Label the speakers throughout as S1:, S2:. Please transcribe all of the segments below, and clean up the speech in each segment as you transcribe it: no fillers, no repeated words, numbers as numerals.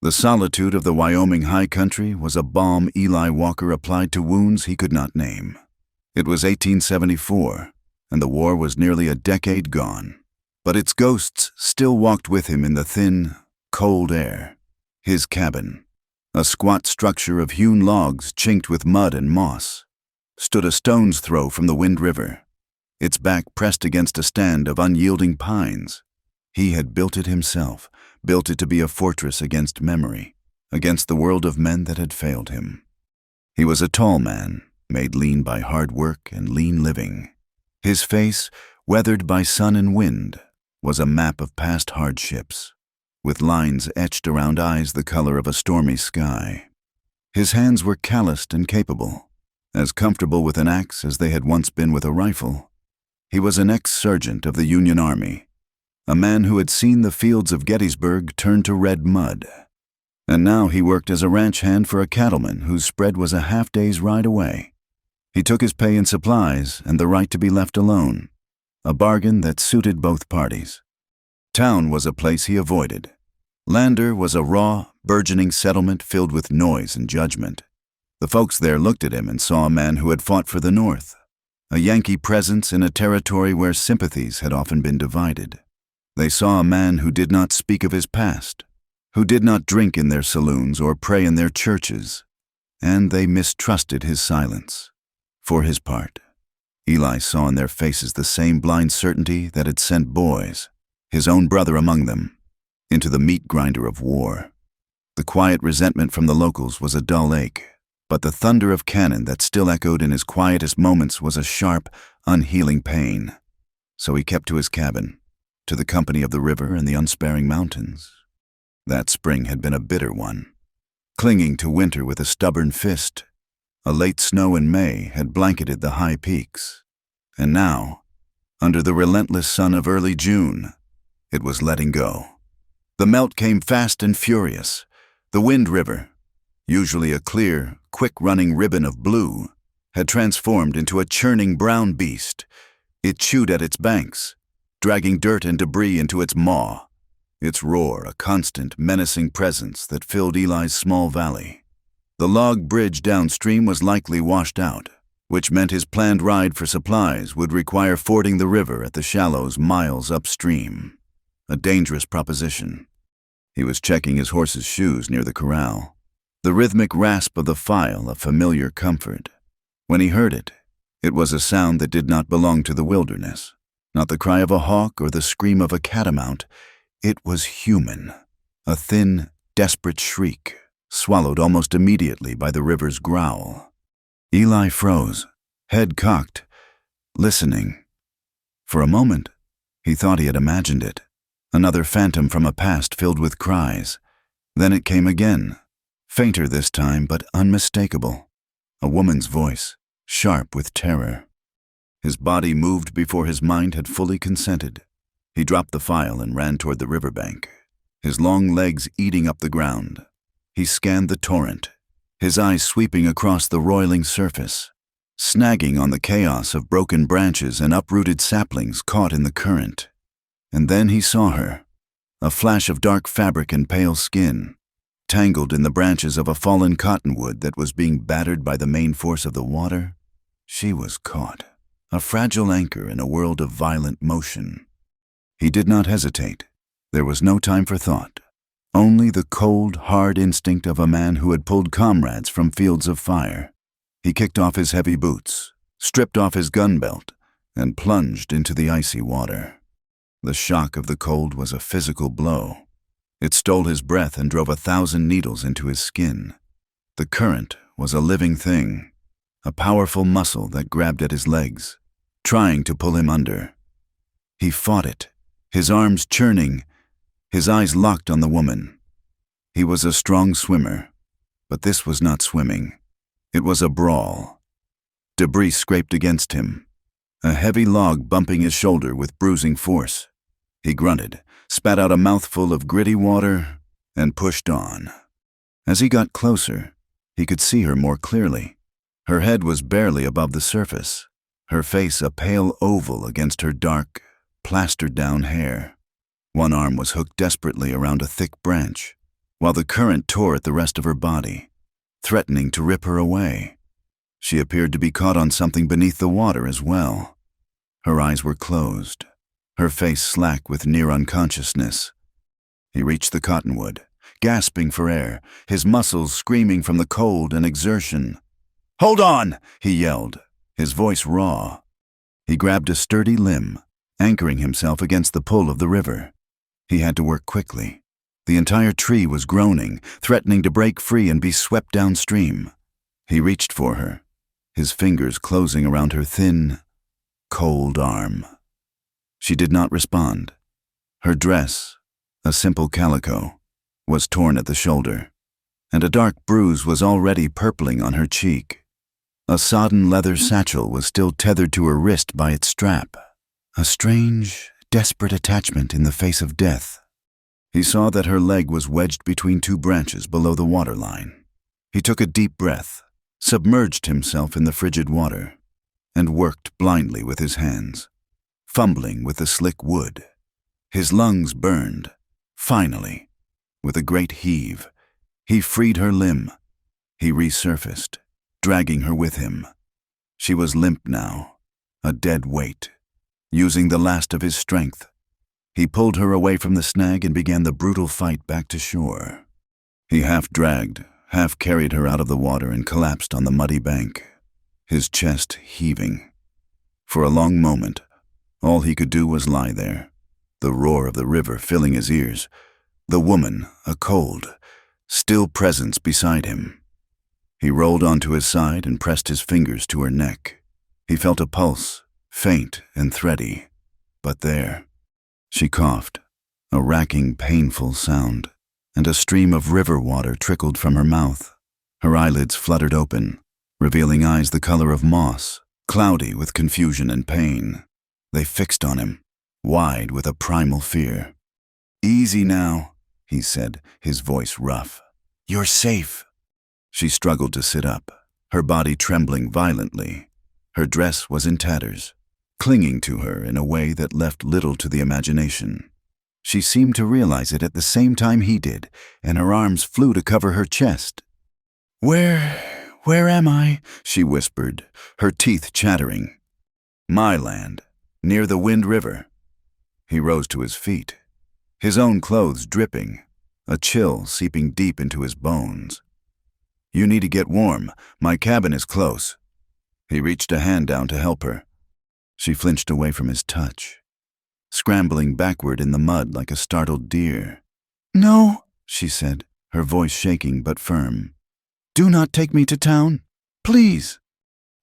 S1: The solitude of the Wyoming high country was a balm Eli Walker applied to wounds he could not name. It was 1874, and the war was nearly a decade gone. But its ghosts still walked with him in the thin, cold air. His cabin, a squat structure of hewn logs chinked with mud and moss, stood a stone's throw from the Wind River, its back pressed against a stand of unyielding pines. He had built it himself, built it to be a fortress against memory, against the world of men that had failed him. He was a tall man, made lean by hard work and lean living. His face, weathered by sun and wind, was a map of past hardships, with lines etched around eyes the color of a stormy sky. His hands were calloused and capable, as comfortable with an axe as they had once been with a rifle. He was an ex-sergeant of the Union Army, a man who had seen the fields of Gettysburg turn to red mud. And now he worked as a ranch hand for a cattleman whose spread was a half-day's ride away. He took his pay in supplies and the right to be left alone, a bargain that suited both parties. Town was a place he avoided. Lander was a raw, burgeoning settlement filled with noise and judgment. The folks there looked at him and saw a man who had fought for the North, a Yankee presence in a territory where sympathies had often been divided. They saw a man who did not speak of his past, who did not drink in their saloons or pray in their churches, and they mistrusted his silence. For his part, Eli saw in their faces the same blind certainty that had sent boys, his own brother among them, into the meat grinder of war. The quiet resentment from the locals was a dull ache, but the thunder of cannon that still echoed in his quietest moments was a sharp, unhealing pain. So he kept to his cabin, to the company of the river and the unsparing mountains. That spring had been a bitter one. Clinging to winter with a stubborn fist, a late snow in May had blanketed the high peaks. And now, under the relentless sun of early June, it was letting go. The melt came fast and furious. The Wind River, usually a clear, quick-running ribbon of blue, had transformed into a churning brown beast. It chewed at its banks, dragging dirt and debris into its maw, its roar a constant, menacing presence that filled Eli's small valley. The log bridge downstream was likely washed out, which meant his planned ride for supplies would require fording the river at the shallows miles upstream. A dangerous proposition. He was checking his horse's shoes near the corral, the rhythmic rasp of the file a familiar comfort. When he heard it, it was a sound that did not belong to the wilderness. Not the cry of a hawk or the scream of a catamount. It was human, a thin, desperate shriek, swallowed almost immediately by the river's growl. Eli froze, head cocked, listening. For a moment, he thought he had imagined it, another phantom from a past filled with cries. Then it came again, fainter this time but unmistakable, a woman's voice, sharp with terror. His body moved before his mind had fully consented. He dropped the file and ran toward the riverbank, his long legs eating up the ground. He scanned the torrent, his eyes sweeping across the roiling surface, snagging on the chaos of broken branches and uprooted saplings caught in the current. And then he saw her, a flash of dark fabric and pale skin, tangled in the branches of a fallen cottonwood that was being battered by the main force of the water. She was caught, a fragile anchor in a world of violent motion. He did not hesitate. There was no time for thought. Only the cold, hard instinct of a man who had pulled comrades from fields of fire. He kicked off his heavy boots, stripped off his gun belt, and plunged into the icy water. The shock of the cold was a physical blow. It stole his breath and drove 1,000 needles into his skin. The current was a living thing, a powerful muscle that grabbed at his legs, trying to pull him under. He fought it, his arms churning, his eyes locked on the woman. He was a strong swimmer, but this was not swimming. It was a brawl. Debris scraped against him, a heavy log bumping his shoulder with bruising force. He grunted, spat out a mouthful of gritty water, and pushed on. As he got closer, he could see her more clearly. Her head was barely above the surface, her face a pale oval against her dark, plastered-down hair. One arm was hooked desperately around a thick branch, while the current tore at the rest of her body, threatening to rip her away. She appeared to be caught on something beneath the water as well. Her eyes were closed, her face slack with near unconsciousness. He reached the cottonwood, gasping for air, his muscles screaming from the cold and exertion. "Hold on!" he yelled, his voice raw. He grabbed a sturdy limb, anchoring himself against the pull of the river. He had to work quickly. The entire tree was groaning, threatening to break free and be swept downstream. He reached for her, his fingers closing around her thin, cold arm. She did not respond. Her dress, a simple calico, was torn at the shoulder, and a dark bruise was already purpling on her cheek. A sodden leather satchel was still tethered to her wrist by its strap, a strange, desperate attachment in the face of death. He saw that her leg was wedged between two branches below the waterline. He took a deep breath, submerged himself in the frigid water, and worked blindly with his hands, fumbling with the slick wood. His lungs burned. Finally, with a great heave, he freed her limb. He resurfaced, dragging her with him. She was limp now, a dead weight. Using the last of his strength, he pulled her away from the snag and began the brutal fight back to shore. He half dragged, half carried her out of the water and collapsed on the muddy bank, his chest heaving. For a long moment, all he could do was lie there, the roar of the river filling his ears, the woman, a cold, still presence beside him. He rolled onto his side and pressed his fingers to her neck. He felt a pulse, faint and thready, but there. She coughed, a racking, painful sound, and a stream of river water trickled from her mouth. Her eyelids fluttered open, revealing eyes the color of moss, cloudy with confusion and pain. They fixed on him, wide with a primal fear. "Easy now," he said, his voice rough. "You're safe." She struggled to sit up, her body trembling violently. Her dress was in tatters, clinging to her in a way that left little to the imagination. She seemed to realize it at the same time he did, and her arms flew to cover her chest. Where am I?" she whispered, her teeth chattering. "My land, near the Wind River." He rose to his feet, his own clothes dripping, a chill seeping deep into his bones. "You need to get warm. My cabin is close." He reached a hand down to help her. She flinched away from his touch, scrambling backward in the mud like a startled deer. "No," she said, her voice shaking but firm. "Do not take me to town, please."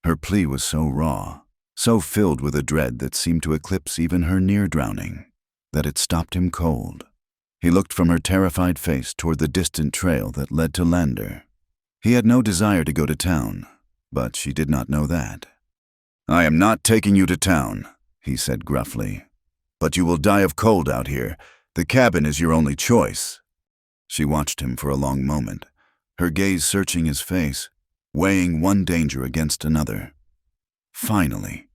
S1: Her plea was so raw, so filled with a dread that seemed to eclipse even her near drowning, that it stopped him cold. He looked from her terrified face toward the distant trail that led to Lander. He had no desire to go to town, but she did not know that. "I am not taking you to town," he said gruffly. "But you will die of cold out here. The cabin is your only choice." She watched him for a long moment, her gaze searching his face, weighing one danger against another. Finally,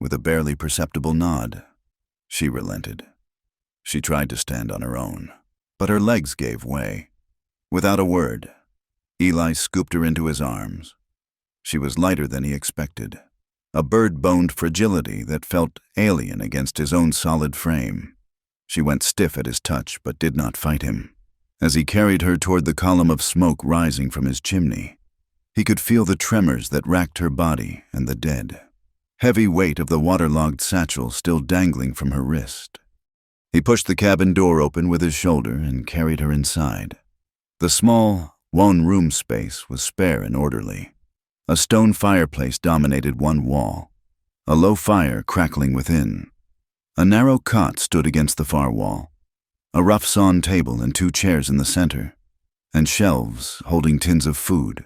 S1: with a barely perceptible nod, she relented. She tried to stand on her own, but her legs gave way. Without a word, Eli scooped her into his arms. She was lighter than he expected, a bird-boned fragility that felt alien against his own solid frame. She went stiff at his touch but did not fight him. As he carried her toward the column of smoke rising from his chimney, he could feel the tremors that racked her body and the dead heavy weight of the waterlogged satchel still dangling from her wrist. He pushed the cabin door open with his shoulder and carried her inside. The small, one-room space was spare and orderly. A stone fireplace dominated one wall, a low fire crackling within. A narrow cot stood against the far wall, a rough-sawn table and 2 chairs in the center, and shelves holding tins of food,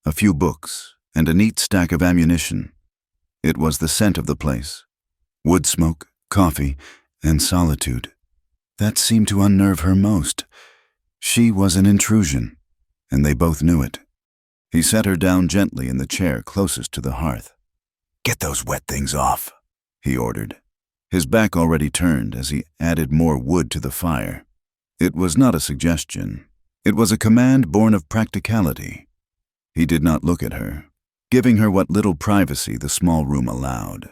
S1: a few books, and a neat stack of ammunition. It was the scent of the place, wood smoke, coffee, and solitude. That seemed to unnerve her most. She was an intrusion, and they both knew it. He set her down gently in the chair closest to the hearth. "Get those wet things off," he ordered, his back already turned as he added more wood to the fire. It was not a suggestion. It was a command born of practicality. He did not look at her, giving her what little privacy the small room allowed.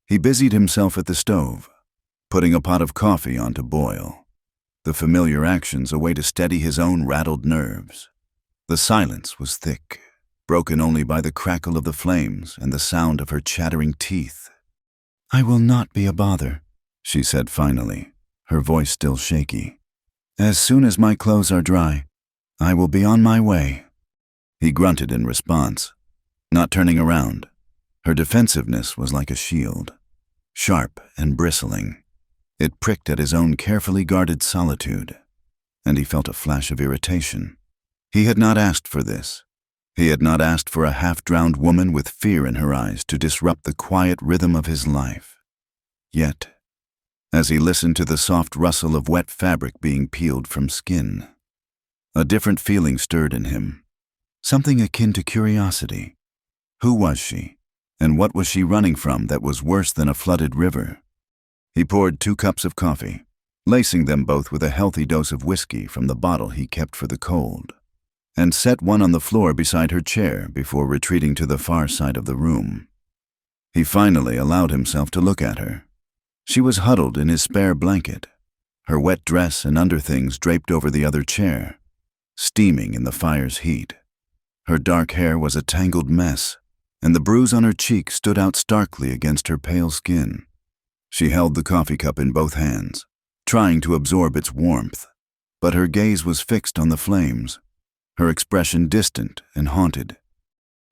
S1: He busied himself at the stove, putting a pot of coffee on to boil, the familiar actions a way to steady his own rattled nerves. The silence was thick, broken only by the crackle of the flames and the sound of her chattering teeth. "I will not be a bother," she said finally, her voice still shaky. "As soon as my clothes are dry, I will be on my way." He grunted in response, not turning around. Her defensiveness was like a shield, sharp and bristling. It pricked at his own carefully guarded solitude, and he felt a flash of irritation. He had not asked for this. He had not asked for a half-drowned woman with fear in her eyes to disrupt the quiet rhythm of his life. Yet, as he listened to the soft rustle of wet fabric being peeled from skin, a different feeling stirred in him, something akin to curiosity. Who was she, and what was she running from that was worse than a flooded river? He poured 2 cups of coffee, lacing them both with a healthy dose of whiskey from the bottle he kept for the cold, and set one on the floor beside her chair before retreating to the far side of the room. He finally allowed himself to look at her. She was huddled in his spare blanket, her wet dress and underthings draped over the other chair, steaming in the fire's heat. Her dark hair was a tangled mess, and the bruise on her cheek stood out starkly against her pale skin. She held the coffee cup in both hands, trying to absorb its warmth, but her gaze was fixed on the flames, her expression distant and haunted.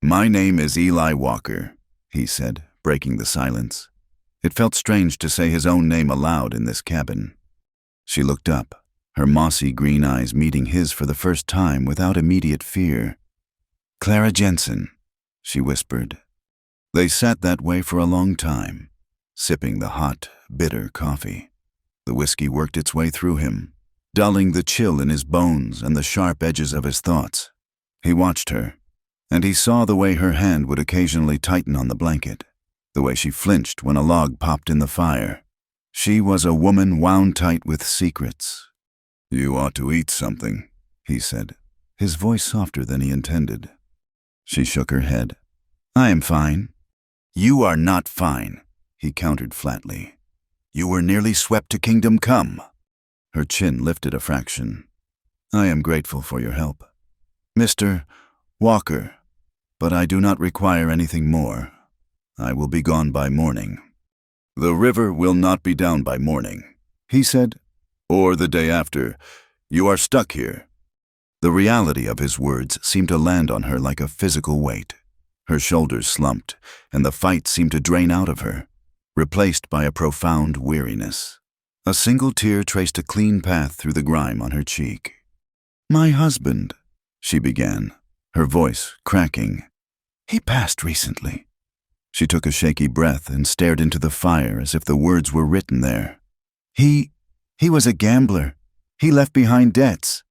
S1: "My name is Eli Walker," he said, breaking the silence. It felt strange to say his own name aloud in this cabin. She looked up, her mossy green eyes meeting his for the first time without immediate fear. "Clara Jensen," she whispered. They sat that way for a long time, sipping the hot, bitter coffee. The whiskey worked its way through him, dulling the chill in his bones and the sharp edges of his thoughts. He watched her, and he saw the way her hand would occasionally tighten on the blanket, the way she flinched when a log popped in the fire. She was a woman wound tight with secrets. "You ought to eat something," he said, his voice softer than he intended. She shook her head. "I am fine." "You are not fine," he countered flatly. "You were nearly swept to kingdom come." Her chin lifted a fraction. "I am grateful for your help, Mr. Walker, but I do not require anything more. I will be gone by morning." "The river will not be down by morning," he said, "or the day after. You are stuck here." The reality of his words seemed to land on her like a physical weight. Her shoulders slumped, and the fight seemed to drain out of her, replaced by a profound weariness. A single tear traced a clean path through the grime on her cheek. "My husband," she began, her voice cracking. "He passed recently." She took a shaky breath and stared into the fire as if the words were written there. He was a gambler. He left behind debts.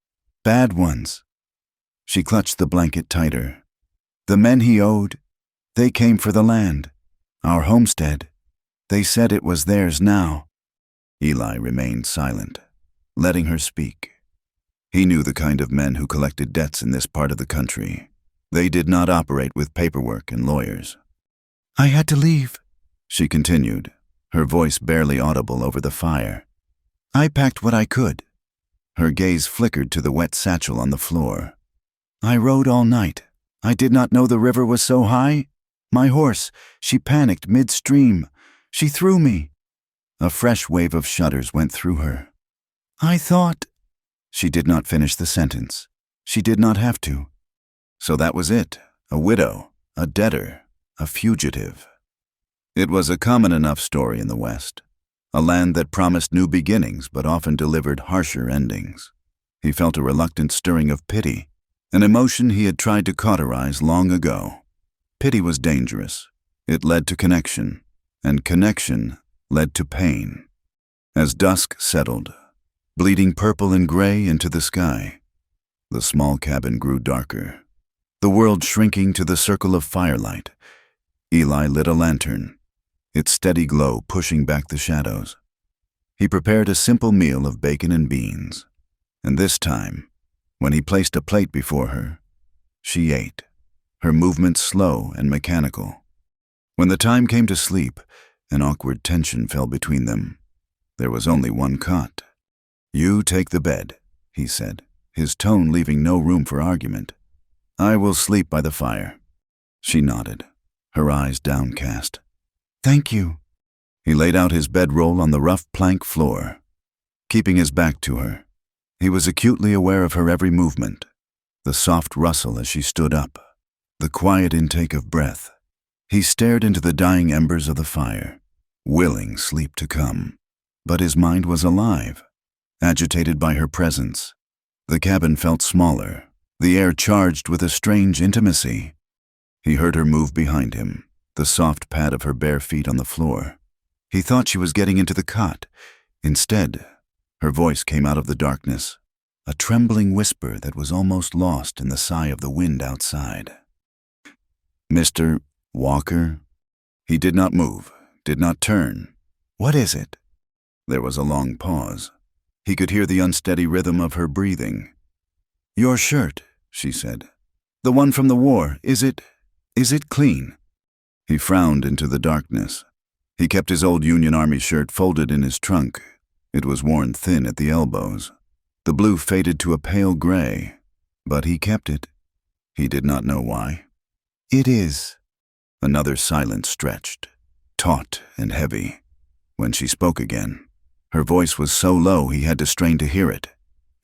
S1: Bad ones." She clutched the blanket tighter. "The men he owed, they came for the land, our homestead. They said it was theirs now." Eli remained silent, letting her speak. He knew the kind of men who collected debts in this part of the country. They did not operate with paperwork and lawyers. "I had to leave," she continued, her voice barely audible over the fire. "I packed what I could." Her gaze flickered to the wet satchel on the floor. "I rode all night. I did not know the river was so high. My horse, she panicked midstream. She threw me." A fresh wave of shudders went through her. "I thought—" She did not finish the sentence. She did not have to. So that was it, a widow, a debtor, a fugitive. It was a common enough story in the West, a land that promised new beginnings but often delivered harsher endings. He felt a reluctant stirring of pity, an emotion he had tried to cauterize long ago. Pity was dangerous. It led to connection, and connection led to pain. As dusk settled, bleeding purple and gray into the sky, the small cabin grew darker, the world shrinking to the circle of firelight. Eli lit a lantern, its steady glow pushing back the shadows. He prepared a simple meal of bacon and beans, and this time, When he placed a plate before her, she ate, her movements slow and mechanical. When the time came to sleep, an awkward tension fell between them. There was only one cot. "You take the bed," he said, his tone leaving no room for argument. "I will sleep by the fire." She nodded, her eyes downcast. "Thank you." He laid out his bedroll on the rough plank floor, keeping his back to her. He was acutely aware of her every movement, the soft rustle as she stood up, the quiet intake of breath. He stared into the dying embers of the fire, willing sleep to come. But his mind was alive, agitated by her presence. The cabin felt smaller, the air charged with a strange intimacy. He heard her move behind him, the soft pad of her bare feet on the floor. He thought she was getting into the cot. Instead, her voice came out of the darkness, a trembling whisper that was almost lost in the sigh of the wind outside. "Mr. Walker?" He did not move, did not turn. "What is it?" There was a long pause. He could hear the unsteady rhythm of her breathing. "Your shirt," she said. "The one from the war, is it clean?" He frowned into the darkness. He kept his old Union Army shirt folded in his trunk. It was worn thin at the elbows. The blue faded to a pale gray, but he kept it. He did not know why. "It is." Another silence stretched, taut and heavy. When she spoke again, her voice was so low he had to strain to hear it.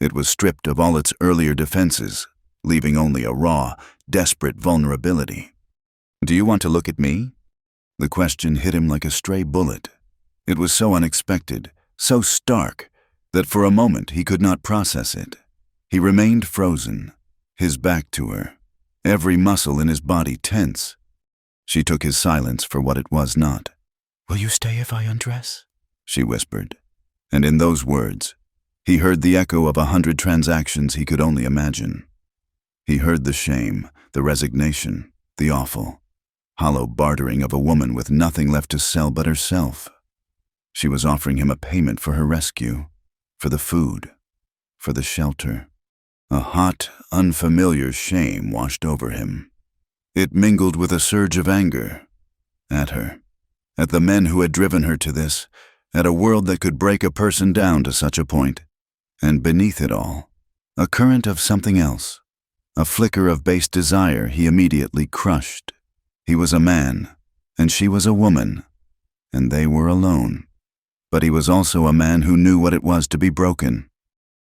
S1: It was stripped of all its earlier defenses, leaving only a raw, desperate vulnerability. "Do you want to look at me?" The question hit him like a stray bullet. It was so unexpected, so stark, that for a moment he could not process it. He remained frozen, his back to her, every muscle in his body tense. She took his silence for what it was not. "Will you stay if I undress?" she whispered. And in those words, he heard the echo of 100 transactions he could only imagine. He heard the shame, the resignation, the awful, hollow bartering of a woman with nothing left to sell but herself. She was offering him a payment for her rescue, for the food, for the shelter. A hot, unfamiliar shame washed over him. It mingled with a surge of anger. At her, at the men who had driven her to this, at a world that could break a person down to such a point. And beneath it all, a current of something else, a flicker of base desire he immediately crushed. He was a man, and she was a woman, and they were alone. But he was also a man who knew what it was to be broken.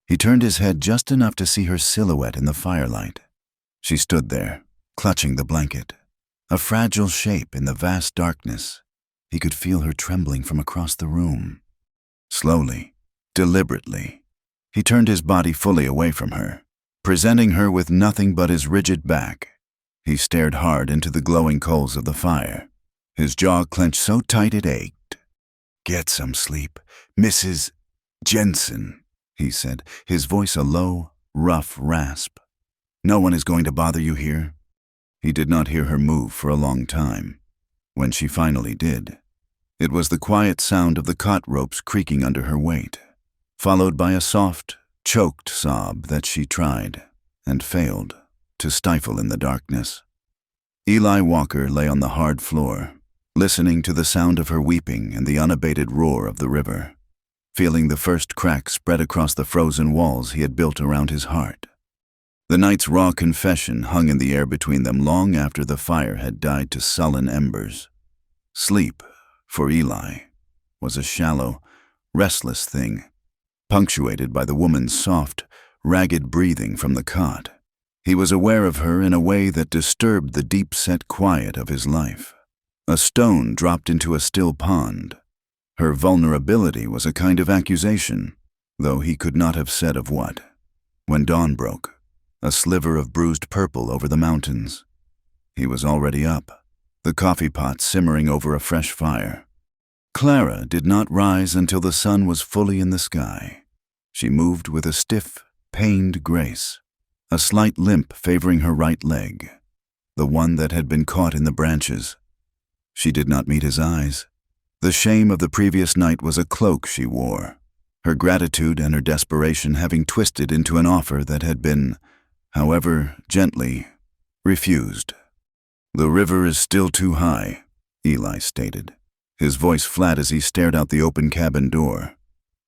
S1: He turned his head just enough to see her silhouette in the firelight. She stood there, clutching the blanket, a fragile shape in the vast darkness. He could feel her trembling from across the room. Slowly, deliberately, he turned his body fully away from her, presenting her with nothing but his rigid back. He stared hard into the glowing coals of the fire, his jaw clenched so tight it ached. "Get some sleep, Mrs. Jensen," he said, his voice a low, rough rasp. "No one is going to bother you here." He did not hear her move for a long time. When she finally did, it was the quiet sound of the cot ropes creaking under her weight, followed by a soft, choked sob that she tried, and failed, to stifle in the darkness. Eli Walker lay on the hard floor, listening to the sound of her weeping and the unabated roar of the river, feeling the first crack spread across the frozen walls he had built around his heart. The night's raw confession hung in the air between them long after the fire had died to sullen embers. Sleep, for Eli, was a shallow, restless thing, punctuated by the woman's soft, ragged breathing from the cot. He was aware of her in a way that disturbed the deep-set quiet of his life. A stone dropped into a still pond. Her vulnerability was a kind of accusation, though he could not have said of what. When dawn broke, a sliver of bruised purple over the mountains. He was already up, the coffee pot simmering over a fresh fire. Clara did not rise until the sun was fully in the sky. She moved with a stiff, pained grace, a slight limp favoring her right leg, the one that had been caught in the branches. She did not meet his eyes. The shame of the previous night was a cloak she wore. her gratitude and her desperation having twisted into an offer that had been, however gently, refused. "The river is still too high," Eli stated, his voice flat as he stared out the open cabin door.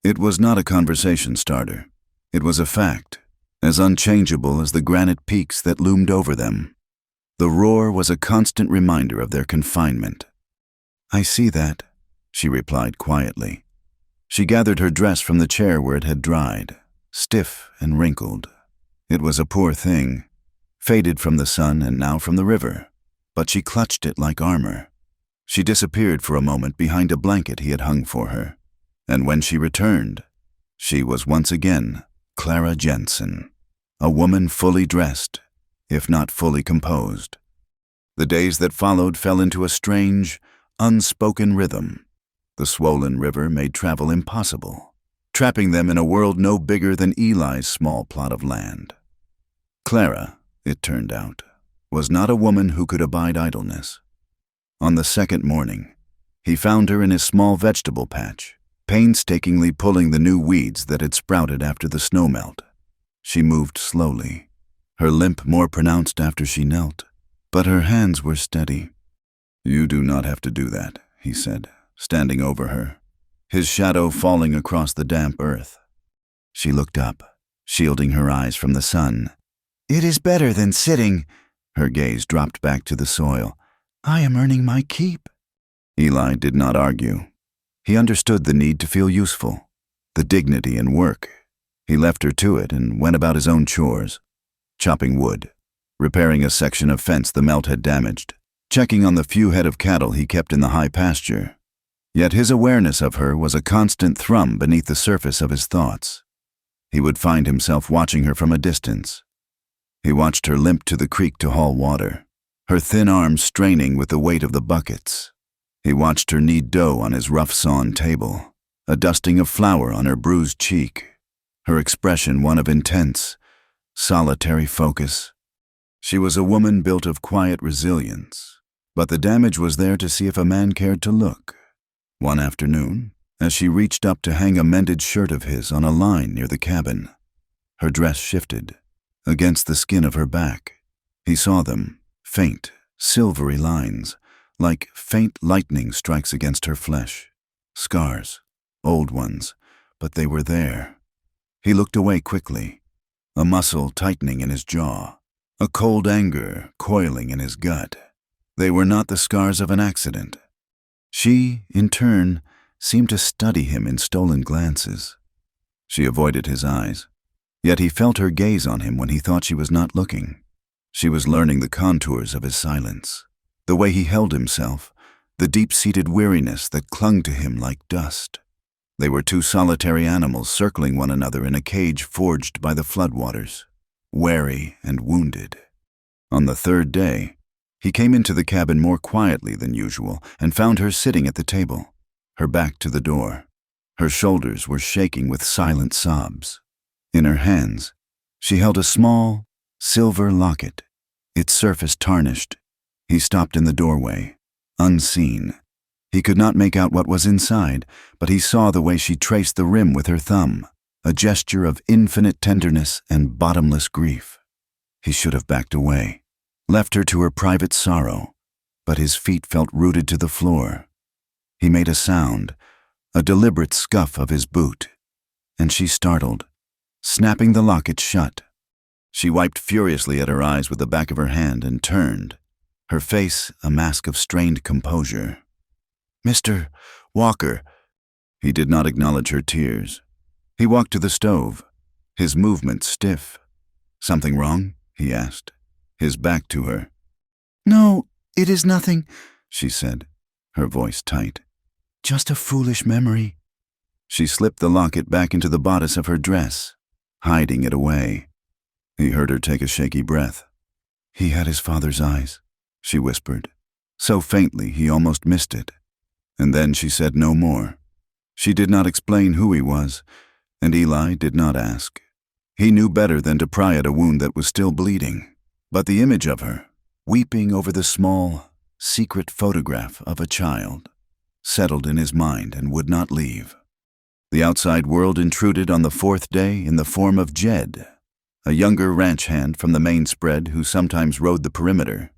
S1: It was not a conversation starter. It was a fact, as unchangeable as the granite peaks that loomed over them. The roar was a constant reminder of their confinement. "I see that," she replied quietly. She gathered her dress from the chair where it had dried, stiff and wrinkled. It was a poor thing, faded from the sun and now from the river, but she clutched it like armor. She disappeared for a moment behind a blanket he had hung for her, and when she returned, she was once again Clara Jensen, a woman fully dressed, if not fully composed. The days that followed fell into a strange, unspoken rhythm. The swollen river made travel impossible, trapping them in a world no bigger than Eli's small plot of land. Clara, it turned out, was not a woman who could abide idleness. On the second morning, he found her in his small vegetable patch, painstakingly pulling the new weeds that had sprouted after the snowmelt. She moved slowly, her limp more pronounced after she knelt, but her hands were steady. "You do not have to do that," he said, standing over her, his shadow falling across the damp earth. She looked up, shielding her eyes from the sun. "It is better than sitting." Her gaze dropped back to the soil. "I am earning my keep." Eli did not argue. He understood the need to feel useful, the dignity in work. He left her to it and went about his own chores, chopping wood, repairing a section of fence the melt had damaged, checking on the few head of cattle he kept in the high pasture. Yet his awareness of her was a constant thrum beneath the surface of his thoughts. He would find himself watching her from a distance. He watched her limp to the creek to haul water, her thin arms straining with the weight of the buckets. He watched her knead dough on his rough-sawn table, a dusting of flour on her bruised cheek, her expression one of intense, solitary focus. She was a woman built of quiet resilience, but the damage was there to see if a man cared to look. One afternoon, as she reached up to hang a mended shirt of his on a line near the cabin, her dress shifted. Against the skin of her back, he saw them, faint, silvery lines, like faint lightning strikes against her flesh. Scars, old ones, but they were there. He looked away quickly, a muscle tightening in his jaw, a cold anger coiling in his gut. They were not the scars of an accident. She, in turn, seemed to study him in stolen glances. She avoided his eyes, yet he felt her gaze on him when he thought she was not looking. She was learning the contours of his silence, the way he held himself, the deep-seated weariness that clung to him like dust. They were two solitary animals circling one another in a cage forged by the floodwaters, wary and wounded. On the third day, he came into the cabin more quietly than usual and found her sitting at the table, her back to the door. Her shoulders were shaking with silent sobs. In her hands, she held a small, silver locket, its surface tarnished. He stopped in the doorway, unseen. He could not make out what was inside, but he saw the way she traced the rim with her thumb, a gesture of infinite tenderness and bottomless grief. He should have backed away, left her to her private sorrow, but his feet felt rooted to the floor. He made a sound, a deliberate scuff of his boot, and she startled, snapping the locket shut. She wiped furiously at her eyes with the back of her hand and turned, her face a mask of strained composure. "Mr. Walker." He did not acknowledge her tears. He walked to the stove, his movements stiff. "Something wrong?" he asked, his back to her. "No, it is nothing," she said, her voice tight. "Just a foolish memory." She slipped the locket back into the bodice of her dress, hiding it away. He heard her take a shaky breath. "He had his father's eyes," she whispered, so faintly he almost missed it. And then she said no more. She did not explain who he was, and Eli did not ask. He knew better than to pry at a wound that was still bleeding. But the image of her, weeping over the small, secret photograph of a child, settled in his mind and would not leave. The outside world intruded on the fourth day in the form of Jed, a younger ranch hand from the main spread who sometimes rode the perimeter.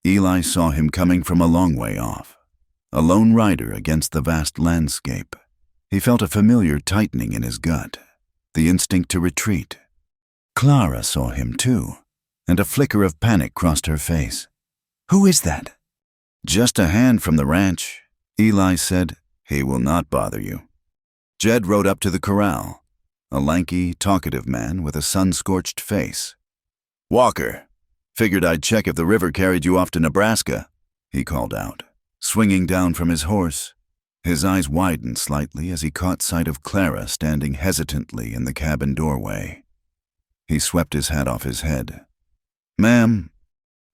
S1: Eli saw him coming from a long way off, a lone rider against the vast landscape. He felt a familiar tightening in his gut, the instinct to retreat. Clara saw him too, and a flicker of panic crossed her face. "Who is that?" "Just a hand from the ranch," Eli said. "He will not bother you." Jed rode up to the corral, a lanky, talkative man with a sun-scorched face. "Walker, figured I'd check if the river carried you off to Nebraska," he called out, swinging down from his horse. His eyes widened slightly as he caught sight of Clara standing hesitantly in the cabin doorway. He swept his hat off his head. "Ma'am."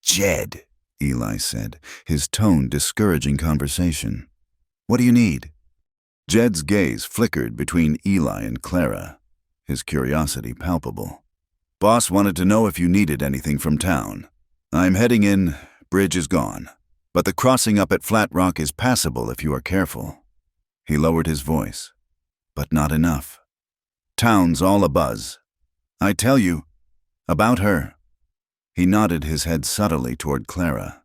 S1: "Jed," Eli said, his tone discouraging conversation. "What do you need?" Jed's gaze flickered between Eli and Clara, his curiosity palpable. "Boss wanted to know if you needed anything from town. I'm heading in, bridge is gone, but the crossing up at Flat Rock is passable if you are careful." He lowered his voice, but not enough. "Town's all abuzz. I tell you, about her." He nodded his head subtly toward Clara.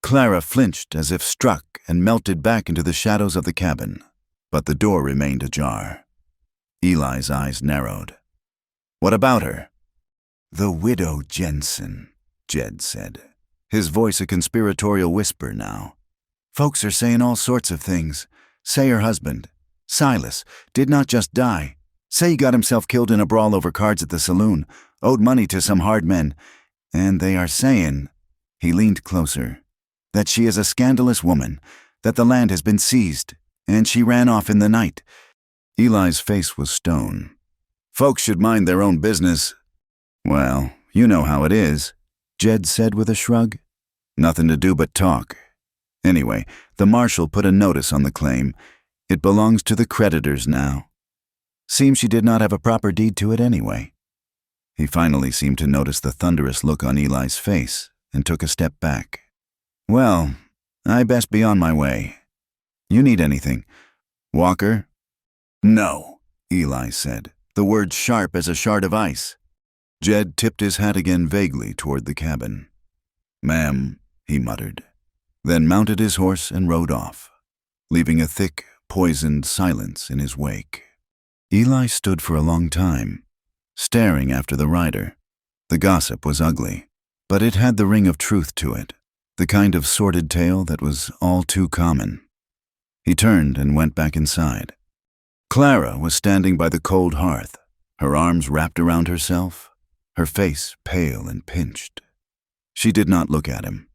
S1: Clara flinched as if struck and melted back into the shadows of the cabin, but the door remained ajar. Eli's eyes narrowed. "What about her?" "The widow Jensen," Jed said, his voice a conspiratorial whisper now. "Folks are saying all sorts of things. Say her husband, Silas, did not just die. Say he got himself killed in a brawl over cards at the saloon, owed money to some hard men, and they are saying," he leaned closer, "that she is a scandalous woman, that the land has been seized, and she ran off in the night." Eli's face was stone. "Folks should mind their own business." "Well, you know how it is," Jed said with a shrug. "Nothing to do but talk. Anyway, the marshal put a notice on the claim. It belongs to the creditors now. Seems she did not have a proper deed to it anyway." He finally seemed to notice the thunderous look on Eli's face and took a step back. "Well, I best be on my way. You need anything? Walker?" "No," Eli said, the words sharp as a shard of ice. Jed tipped his hat again vaguely toward the cabin. "Ma'am," he muttered, then mounted his horse and rode off, leaving a thick, poisoned silence in his wake. Eli stood for a long time, staring after the rider. The gossip was ugly, but it had the ring of truth to it, the kind of sordid tale that was all too common. He turned and went back inside. Clara was standing by the cold hearth, her arms wrapped around herself, her face pale and pinched. She did not look at him.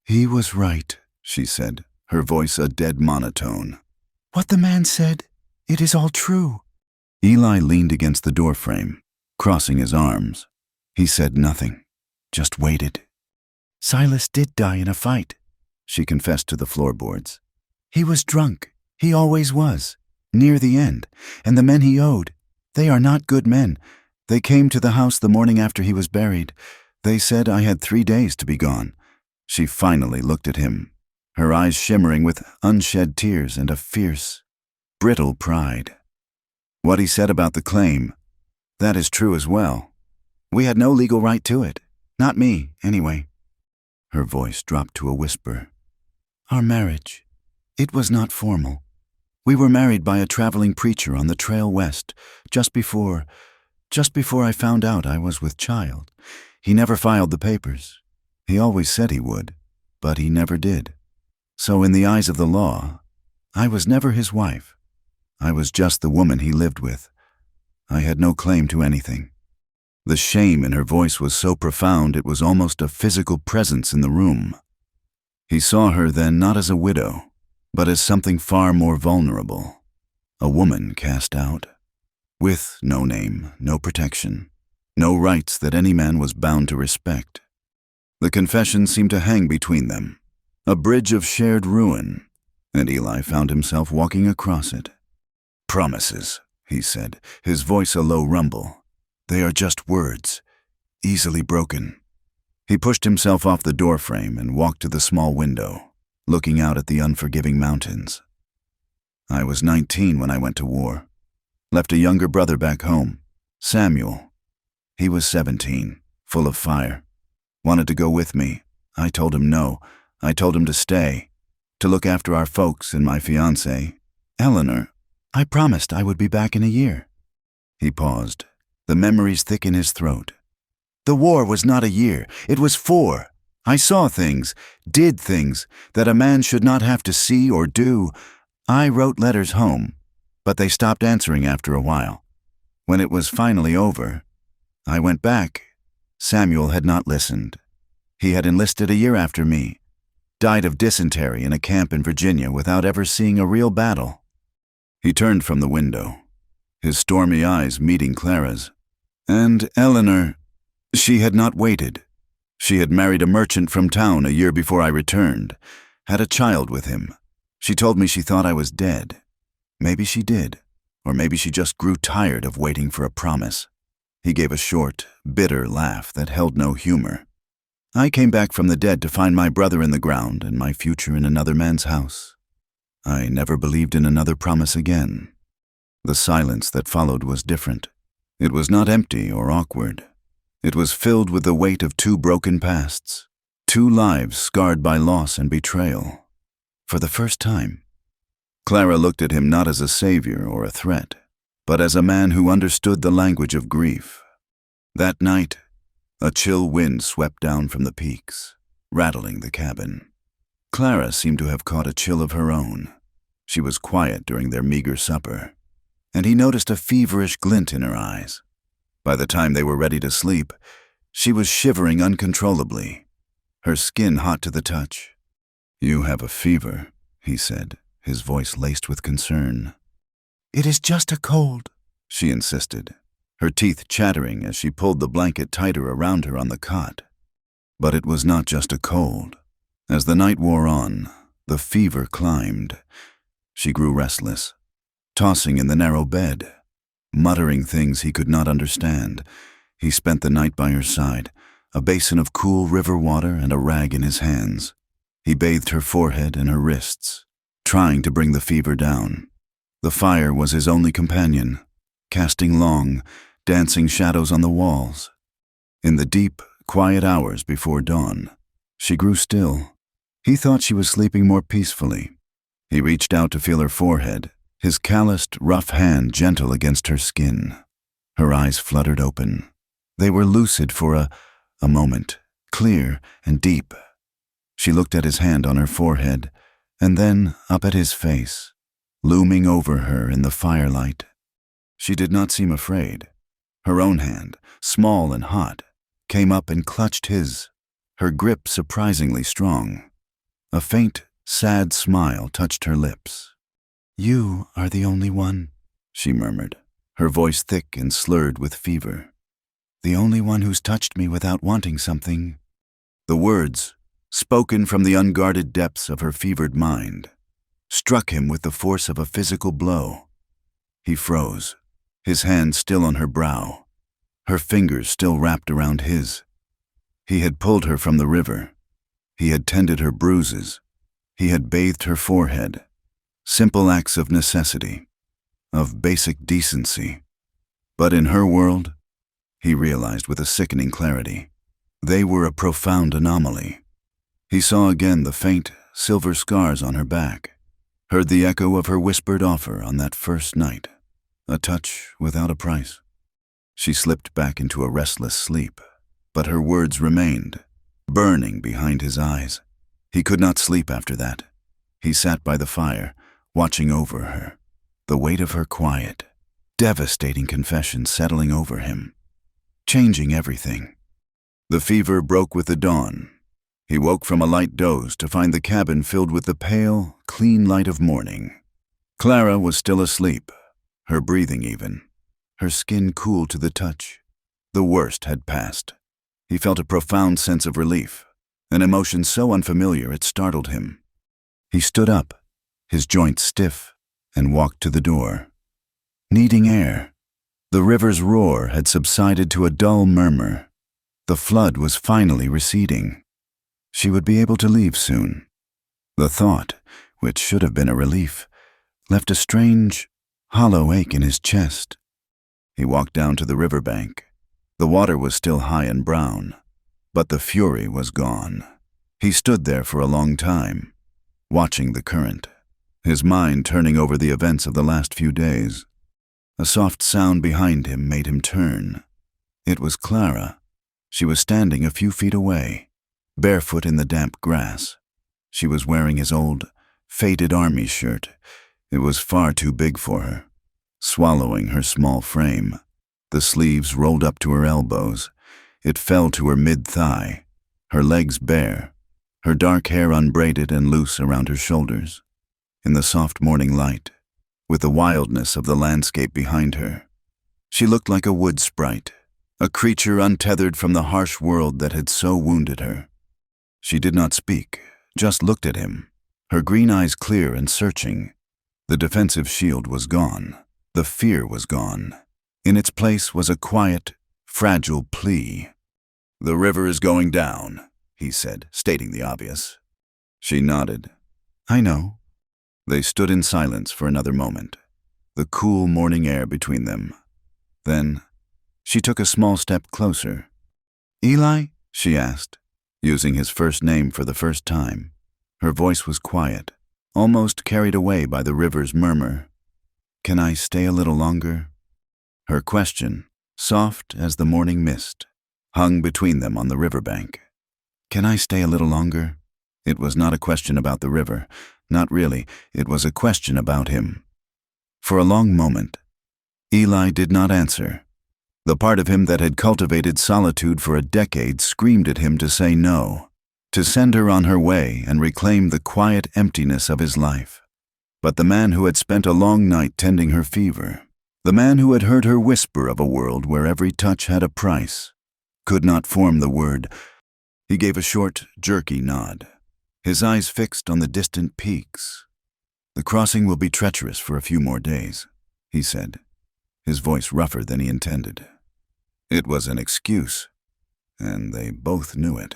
S1: "He was right," she said, her voice a dead monotone. "What the man said, it is all true." Eli leaned against the doorframe, crossing his arms. He said nothing, just waited. "Silas did die in a fight," she confessed to the floorboards. "He was drunk, he always was, near the end, and the men he owed, they are not good men. They came to the house the morning after he was buried. They said I had 3 days to be gone." She finally looked at him, her eyes shimmering with unshed tears and a fierce, brittle pride. "What he said about the claim, that is true as well. We had no legal right to it. Not me, anyway." Her voice dropped to a whisper. "Our marriage, it was not formal. We were married by a traveling preacher on the trail west, just before I found out I was with child. He never filed the papers. He always said he would, but he never did. So in the eyes of the law, I was never his wife. I was just the woman he lived with. I had no claim to anything." The shame in her voice was so profound it was almost a physical presence in the room. He saw her then not as a widow, but as something far more vulnerable, a woman cast out, with no name, no protection, no rights that any man was bound to respect. The confession seemed to hang between them, a bridge of shared ruin, and Eli found himself walking across it. "Promises," he said, his voice a low rumble. "They are just words, easily broken." He pushed himself off the doorframe and walked to the small window, looking out at the unforgiving mountains. I was 19 when I went to war. Left a younger brother back home, Samuel. He was 17, full of fire. Wanted to go with me. I told him no. I told him to stay, to look after our folks and my fiancée, Eleanor. I promised I would be back in a year. He paused, the memories thick in his throat. The war was not a year, it was 4. I saw things, did things, that a man should not have to see or do. I wrote letters home, but they stopped answering after a while. When it was finally over, I went back. Samuel had not listened. He had enlisted a year after me, died of dysentery in a camp in Virginia without ever seeing a real battle. He turned from the window, his stormy eyes meeting Clara's. And Eleanor, she had not waited. She had married a merchant from town a year before I returned, had a child with him. She told me she thought I was dead. Maybe she did, or maybe she just grew tired of waiting for a promise. He gave a short, bitter laugh that held no humor. I came back from the dead to find my brother in the ground and my future in another man's house. I never believed in another promise again. The silence that followed was different. It was not empty or awkward. It was filled with the weight of 2 broken pasts, 2 lives scarred by loss and betrayal. For the first time, Clara looked at him not as a savior or a threat, but as a man who understood the language of grief. That night, a chill wind swept down from the peaks, rattling the cabin. Clara seemed to have caught a chill of her own. She was quiet during their meager supper, and he noticed a feverish glint in her eyes. By the time they were ready to sleep, she was shivering uncontrollably, her skin hot to the touch. "You have a fever," he said, his voice laced with concern. "It is just a cold," she insisted, her teeth chattering as she pulled the blanket tighter around her on the cot. But it was not just a cold. As the night wore on, the fever climbed. She grew restless, tossing in the narrow bed, muttering things he could not understand. He spent the night by her side, a basin of cool river water and a rag in his hands. He bathed her forehead and her wrists, trying to bring the fever down. The fire was his only companion, casting long, dancing shadows on the walls. In the deep, quiet hours before dawn, she grew still. He thought she was sleeping more peacefully. He reached out to feel her forehead, his calloused, rough hand gentle against her skin. Her eyes fluttered open. They were lucid for a moment, clear and deep. She looked at his hand on her forehead, and then up at his face, looming over her in the firelight. She did not seem afraid. Her own hand, small and hot, came up and clutched his, her grip surprisingly strong. A faint, sad smile touched her lips. "You are the only one," she murmured, her voice thick and slurred with fever. "The only one who's touched me without wanting something." The words, spoken from the unguarded depths of her fevered mind, struck him with the force of a physical blow. He froze, his hand still on her brow, her fingers still wrapped around his. He had pulled her from the river. He had tended her bruises. He had bathed her forehead. Simple acts of necessity, of basic decency. But in her world, he realized with a sickening clarity, they were a profound anomaly. He saw again the faint, silver scars on her back, heard the echo of her whispered offer on that first night, a touch without a price. She slipped back into a restless sleep, but her words remained, burning behind his eyes. He could not sleep after that. He sat by the fire, watching over her, the weight of her quiet, devastating confession settling over him, changing everything. The fever broke with the dawn. He woke from a light doze to find the cabin filled with the pale, clean light of morning. Clara was still asleep, her breathing even, her skin cool to the touch. The worst had passed. He felt a profound sense of relief, an emotion so unfamiliar it startled him. He stood up, his joints stiff, and walked to the door. Needing air. The river's roar had subsided to a dull murmur. The flood was finally receding. She would be able to leave soon. The thought, which should have been a relief, left a strange, hollow ache in his chest. He walked down to the riverbank. The water was still high and brown, but the fury was gone. He stood there for a long time, watching the current, his mind turning over the events of the last few days. A soft sound behind him made him turn. It was Clara. She was standing a few feet away, barefoot in the damp grass. She was wearing his old, faded army shirt. It was far too big for her, swallowing her small frame. The sleeves rolled up to her elbows. It fell to her mid-thigh, her legs bare, her dark hair unbraided and loose around her shoulders. In the soft morning light, with the wildness of the landscape behind her, she looked like a wood sprite, a creature untethered from the harsh world that had so wounded her. She did not speak, just looked at him, her green eyes clear and searching. The defensive shield was gone. The fear was gone. In its place was a quiet, fragile plea. "The river is going down," he said, stating the obvious. She nodded. "I know." They stood in silence for another moment, the cool morning air between them. Then she took a small step closer. "Eli?" she asked, using his first name for the first time. Her voice was quiet, almost carried away by the river's murmur. "Can I stay a little longer?" Her question, soft as the morning mist, hung between them on the riverbank. "Can I stay a little longer?" It was not a question about the river. Not really. It was a question about him. For a long moment, Eli did not answer. The part of him that had cultivated solitude for a decade screamed at him to say no, to send her on her way and reclaim the quiet emptiness of his life. But the man who had spent a long night tending her fever, the man who had heard her whisper of a world where every touch had a price, could not form the word. He gave a short, jerky nod, his eyes fixed on the distant peaks. "The crossing will be treacherous for a few more days," he said, his voice rougher than he intended. It was an excuse, and they both knew it.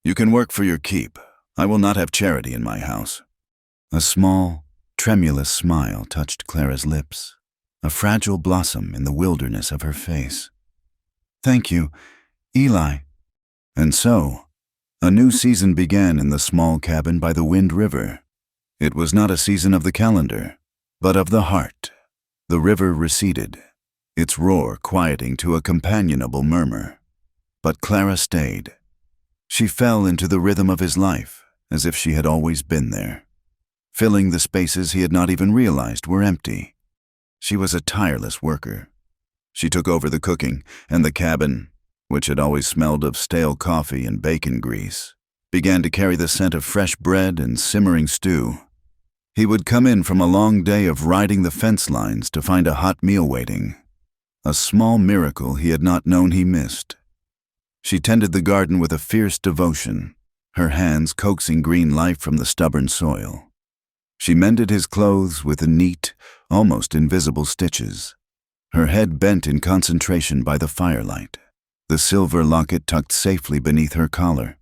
S1: "You can work for your keep. I will not have charity in my house." A small, tremulous smile touched Clara's lips, a fragile blossom in the wilderness of her face. "Thank you, Eli." And so, a new season began in the small cabin by the Wind River. It was not a season of the calendar, but of the heart. The river receded, its roar quieting to a companionable murmur. But Clara stayed. She fell into the rhythm of his life, as if she had always been there, filling the spaces he had not even realized were empty. She was a tireless worker. She took over the cooking, and the cabin, which had always smelled of stale coffee and bacon grease, began to carry the scent of fresh bread and simmering stew. He would come in from a long day of riding the fence lines to find a hot meal waiting, a small miracle he had not known he missed. She tended the garden with a fierce devotion, her hands coaxing green life from the stubborn soil. She mended his clothes with neat, almost invisible stitches, her head bent in concentration by the firelight, the silver locket tucked safely beneath her collar.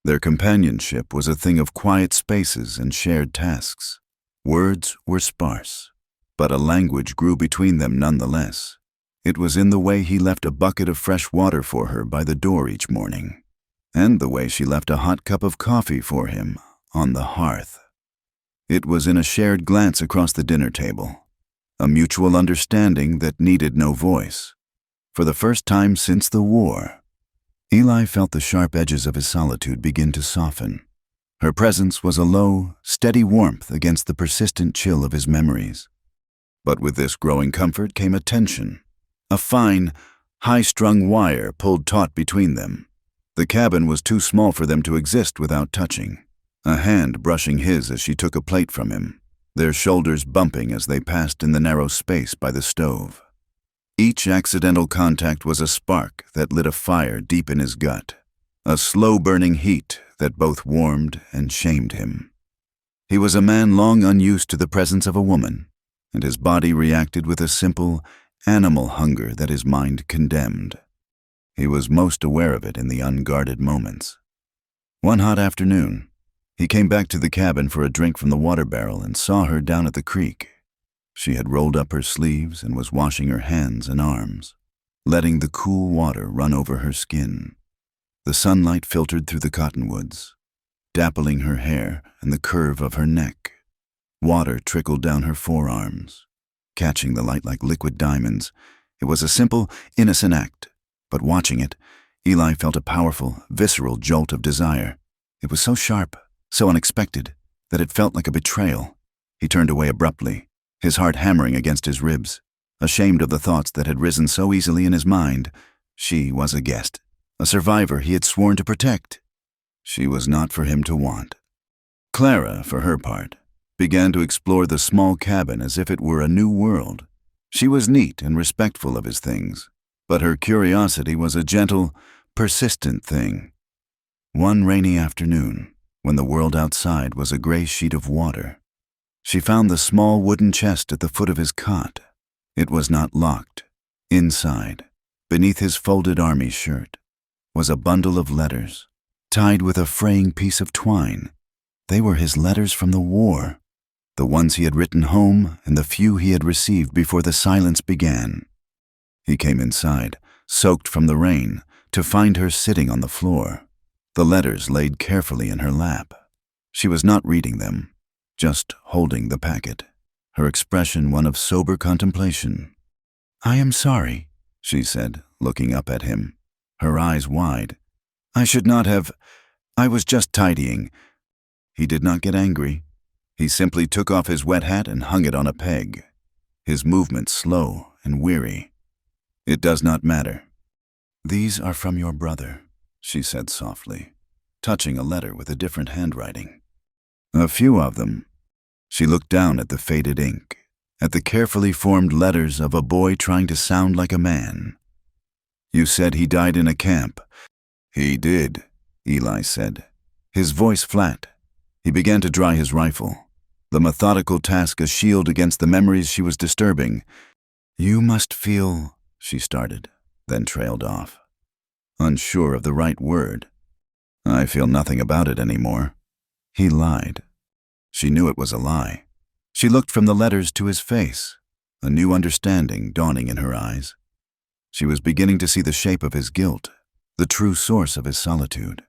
S1: Their companionship was a thing of quiet spaces and shared tasks. Words were sparse, but a language grew between them nonetheless. It was in the way he left a bucket of fresh water for her by the door each morning, and the way she left a hot cup of coffee for him on the hearth. It was in a shared glance across the dinner table, a mutual understanding that needed no voice. For the first time since the war, Eli felt the sharp edges of his solitude begin to soften. Her presence was a low, steady warmth against the persistent chill of his memories. But with this growing comfort came a tension, a fine, high-strung wire pulled taut between them. The cabin was too small for them to exist without touching, a hand brushing his as she took a plate from him, their shoulders bumping as they passed in the narrow space by the stove. Each accidental contact was a spark that lit a fire deep in his gut, a slow-burning heat that both warmed and shamed him. He was a man long unused to the presence of a woman, and his body reacted with a simple, animal hunger that his mind condemned. He was most aware of it in the unguarded moments. One hot afternoon, He came back to the cabin for a drink from the water barrel and saw her down at the creek. She had rolled up her sleeves and was washing her hands and arms, letting the cool water run over her skin. The sunlight filtered through the cottonwoods, dappling her hair and the curve of her neck. Water trickled down her forearms, catching the light like liquid diamonds. It was a simple, innocent act, but watching it, Eli felt a powerful, visceral jolt of desire. It was so sharp, so unexpected, that it felt like a betrayal. He turned away abruptly, his heart hammering against his ribs, ashamed of the thoughts that had risen so easily in his mind. She was a guest, a survivor he had sworn to protect. She was not for him to want. Clara, for her part, began to explore the small cabin as if it were a new world. She was neat and respectful of his things, but her curiosity was a gentle, persistent thing. One rainy afternoon, when the world outside was a gray sheet of water, she found the small wooden chest at the foot of his cot. It was not locked. Inside, beneath his folded army shirt, was a bundle of letters, tied with a fraying piece of twine. They were his letters from the war, the ones he had written home and the few he had received before the silence began. He came inside, soaked from the rain, to find her sitting on the floor, the letters laid carefully in her lap. She was not reading them, just holding the packet, her expression one of sober contemplation. "I am sorry," she said, looking up at him, her eyes wide. "I should not have. I was just tidying." He did not get angry. He simply took off his wet hat and hung it on a peg, his movements slow and weary. "It does not matter." "These are from your brother," she said softly, touching a letter with a different handwriting. "A few of them." She looked down at the faded ink, at the carefully formed letters of a boy trying to sound like a man. "You said he died in a camp." "He did," Eli said, his voice flat. He began to dry his rifle, the methodical task a shield against the memories she was disturbing. "You must feel," she started, then trailed off, unsure of the right word. "I feel nothing about it anymore." He lied. She knew it was a lie. She looked from the letters to his face, a new understanding dawning in her eyes. She was beginning to see the shape of his guilt, the true source of his solitude.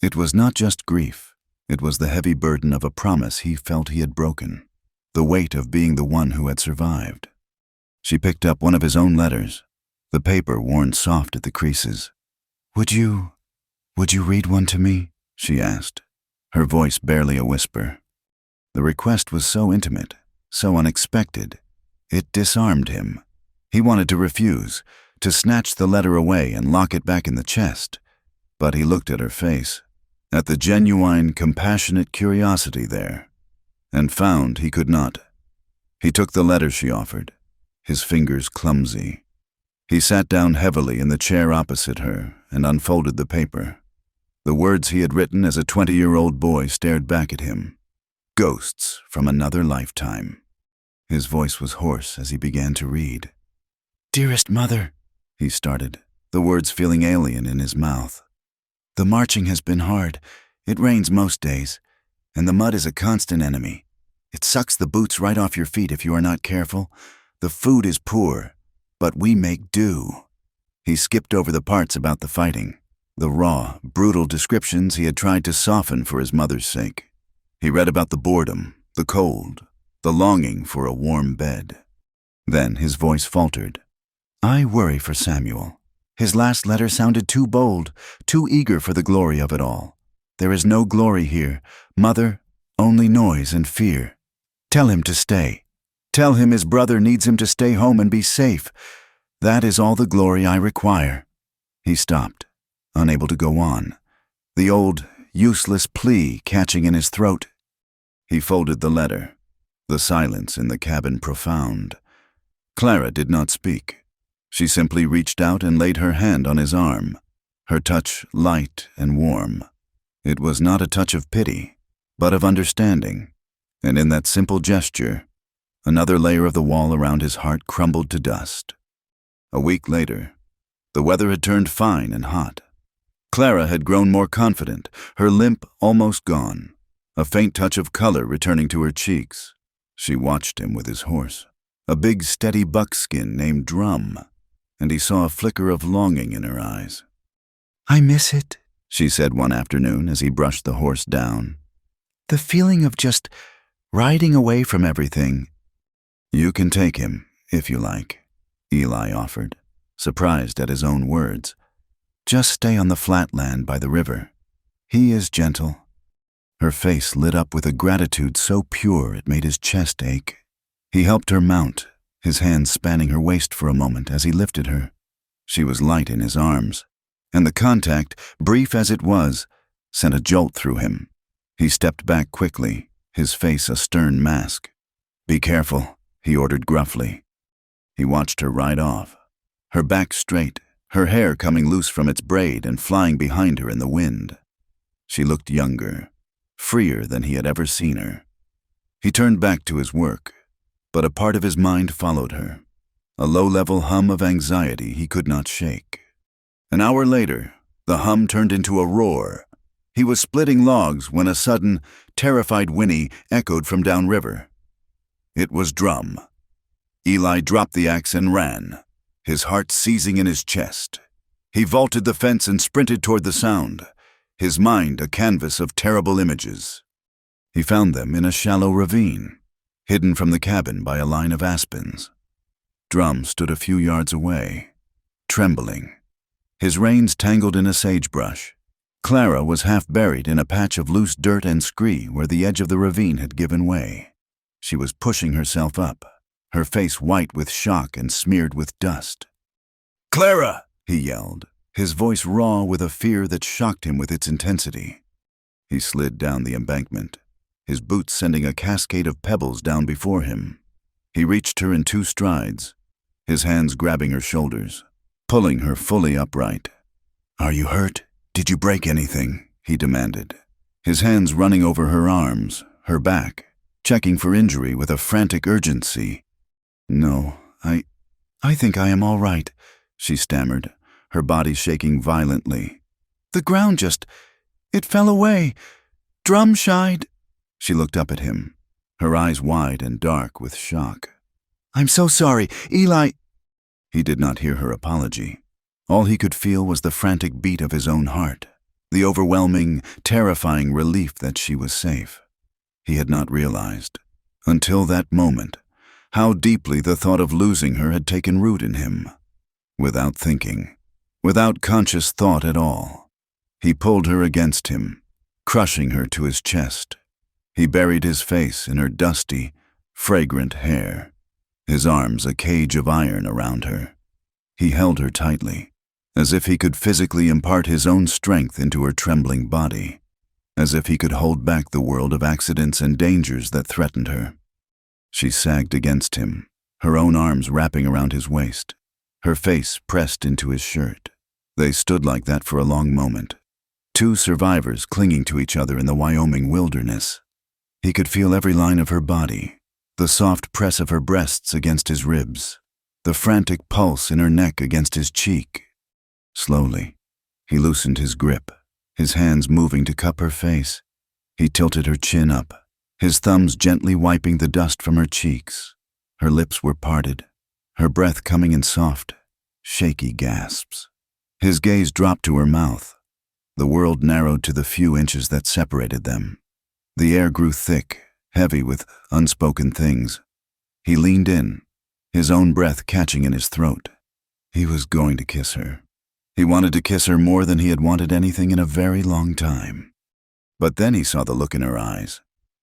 S1: It was not just grief. It was the heavy burden of a promise he felt he had broken, the weight of being the one who had survived. She picked up one of his own letters, the paper worn soft at the creases. Would you read one to me?" she asked, her voice barely a whisper. The request was so intimate, so unexpected. It disarmed him. He wanted to refuse, to snatch the letter away and lock it back in the chest. But he looked at her face, at the genuine, compassionate curiosity there, and found he could not. He took the letter she offered, his fingers clumsy. He sat down heavily in the chair opposite her and unfolded the paper. The words he had written as a 20-year-old boy stared back at him. Ghosts from another lifetime. His voice was hoarse as he began to read. "Dearest Mother," he started, the words feeling alien in his mouth. "The marching has been hard. It rains most days, and the mud is a constant enemy. It sucks the boots right off your feet if you are not careful. The food is poor, but we make do." He skipped over the parts about the fighting, the raw, brutal descriptions he had tried to soften for his mother's sake. He read about the boredom, the cold, the longing for a warm bed. Then his voice faltered. "I worry for Samuel. His last letter sounded too bold, too eager for the glory of it all. There is no glory here, Mother, only noise and fear. Tell him to stay. Tell him his brother needs him to stay home and be safe. That is all the glory I require." He stopped, unable to go on, the old, useless plea catching in his throat. He folded the letter, the silence in the cabin profound. Clara did not speak. She simply reached out and laid her hand on his arm, her touch light and warm. It was not a touch of pity, but of understanding, and in that simple gesture, another layer of the wall around his heart crumbled to dust. A week later, the weather had turned fine and hot. Clara had grown more confident, her limp almost gone. a faint touch of color returning to her cheeks. She watched him with his horse, a big steady buckskin named Drum, and he saw a flicker of longing in her eyes.
S2: "I miss it,"
S1: she said one afternoon as he brushed the horse down.
S2: "The feeling of just riding away from everything."
S1: "You can take him, if you like," Eli offered, surprised at his own words. "Just stay on the flat land by the river. He is gentle." Her face lit up with a gratitude so pure it made his chest ache. He helped her mount, his hands spanning her waist for a moment as he lifted her. She was light in his arms, and the contact, brief as it was, sent a jolt through him. He stepped back quickly, his face a stern mask. "Be careful," he ordered gruffly. He watched her ride off, her back straight, her hair coming loose from its braid and flying behind her in the wind. She looked younger, freer than he had ever seen her. He turned back to his work, but a part of his mind followed her, a low-level hum of anxiety he could not shake. An hour later, the hum turned into a roar. He was splitting logs when a sudden, terrified whinny echoed from downriver. It was Drum. Eli dropped the axe and ran, his heart seizing in his chest. He vaulted the fence and sprinted toward the sound, his mind a canvas of terrible images. He found them in a shallow ravine, hidden from the cabin by a line of aspens. Drum stood a few yards away, trembling, his reins tangled in a sagebrush. Clara was half buried in a patch of loose dirt and scree where the edge of the ravine had given way. She was pushing herself up, her face white with shock and smeared with dust. "Clara!" he yelled, his voice raw with a fear that shocked him with its intensity. He slid down the embankment, his boots sending a cascade of pebbles down before him. He reached her in 2 strides, his hands grabbing her shoulders, pulling her fully upright. "Are you hurt? Did you break anything?" he demanded, his hands running over her arms, her back, checking for injury with a frantic urgency. "No, I think I am all right," she stammered, her body shaking violently. "The ground it fell away. Drum shied." She looked up at him, her eyes wide and dark with shock. "I'm so sorry, Eli." He did not hear her apology. All he could feel was the frantic beat of his own heart, the overwhelming, terrifying relief that she was safe. He had not realized, until that moment, how deeply the thought of losing her had taken root in him. Without thinking, without conscious thought at all, he pulled her against him, crushing her to his chest. He buried his face in her dusty, fragrant hair, his arms a cage of iron around her. He held her tightly, as if he could physically impart his own strength into her trembling body, as if he could hold back the world of accidents and dangers that threatened her. She sagged against him, her own arms wrapping around his waist, her face pressed into his shirt. They stood like that for a long moment, 2 survivors clinging to each other in the Wyoming wilderness. He could feel every line of her body, the soft press of her breasts against his ribs, the frantic pulse in her neck against his cheek. Slowly, he loosened his grip, his hands moving to cup her face. He tilted her chin up, his thumbs gently wiping the dust from her cheeks. Her lips were parted, her breath coming in soft, shaky gasps. His gaze dropped to her mouth. The world narrowed to the few inches that separated them. The air grew thick, heavy with unspoken things. He leaned in, his own breath catching in his throat. He was going to kiss her. He wanted to kiss her more than he had wanted anything in a very long time. But then he saw the look in her eyes.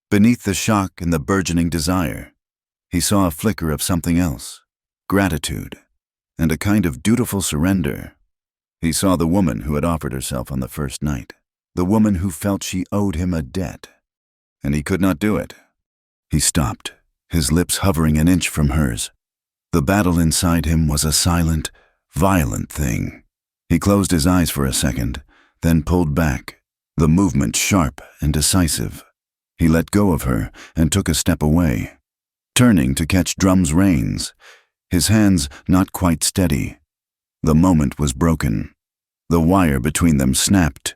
S1: Beneath the shock and the burgeoning desire, he saw a flicker of something else, gratitude, and a kind of dutiful surrender. He saw the woman who had offered herself on the first night, the woman who felt she owed him a debt, and he could not do it. He stopped, his lips hovering an inch from hers. The battle inside him was a silent, violent thing. He closed his eyes for a second, then pulled back, the movement sharp and decisive. He let go of her and took a step away, turning to catch Drum's reins, his hands not quite steady. The moment was broken. The wire between them snapped.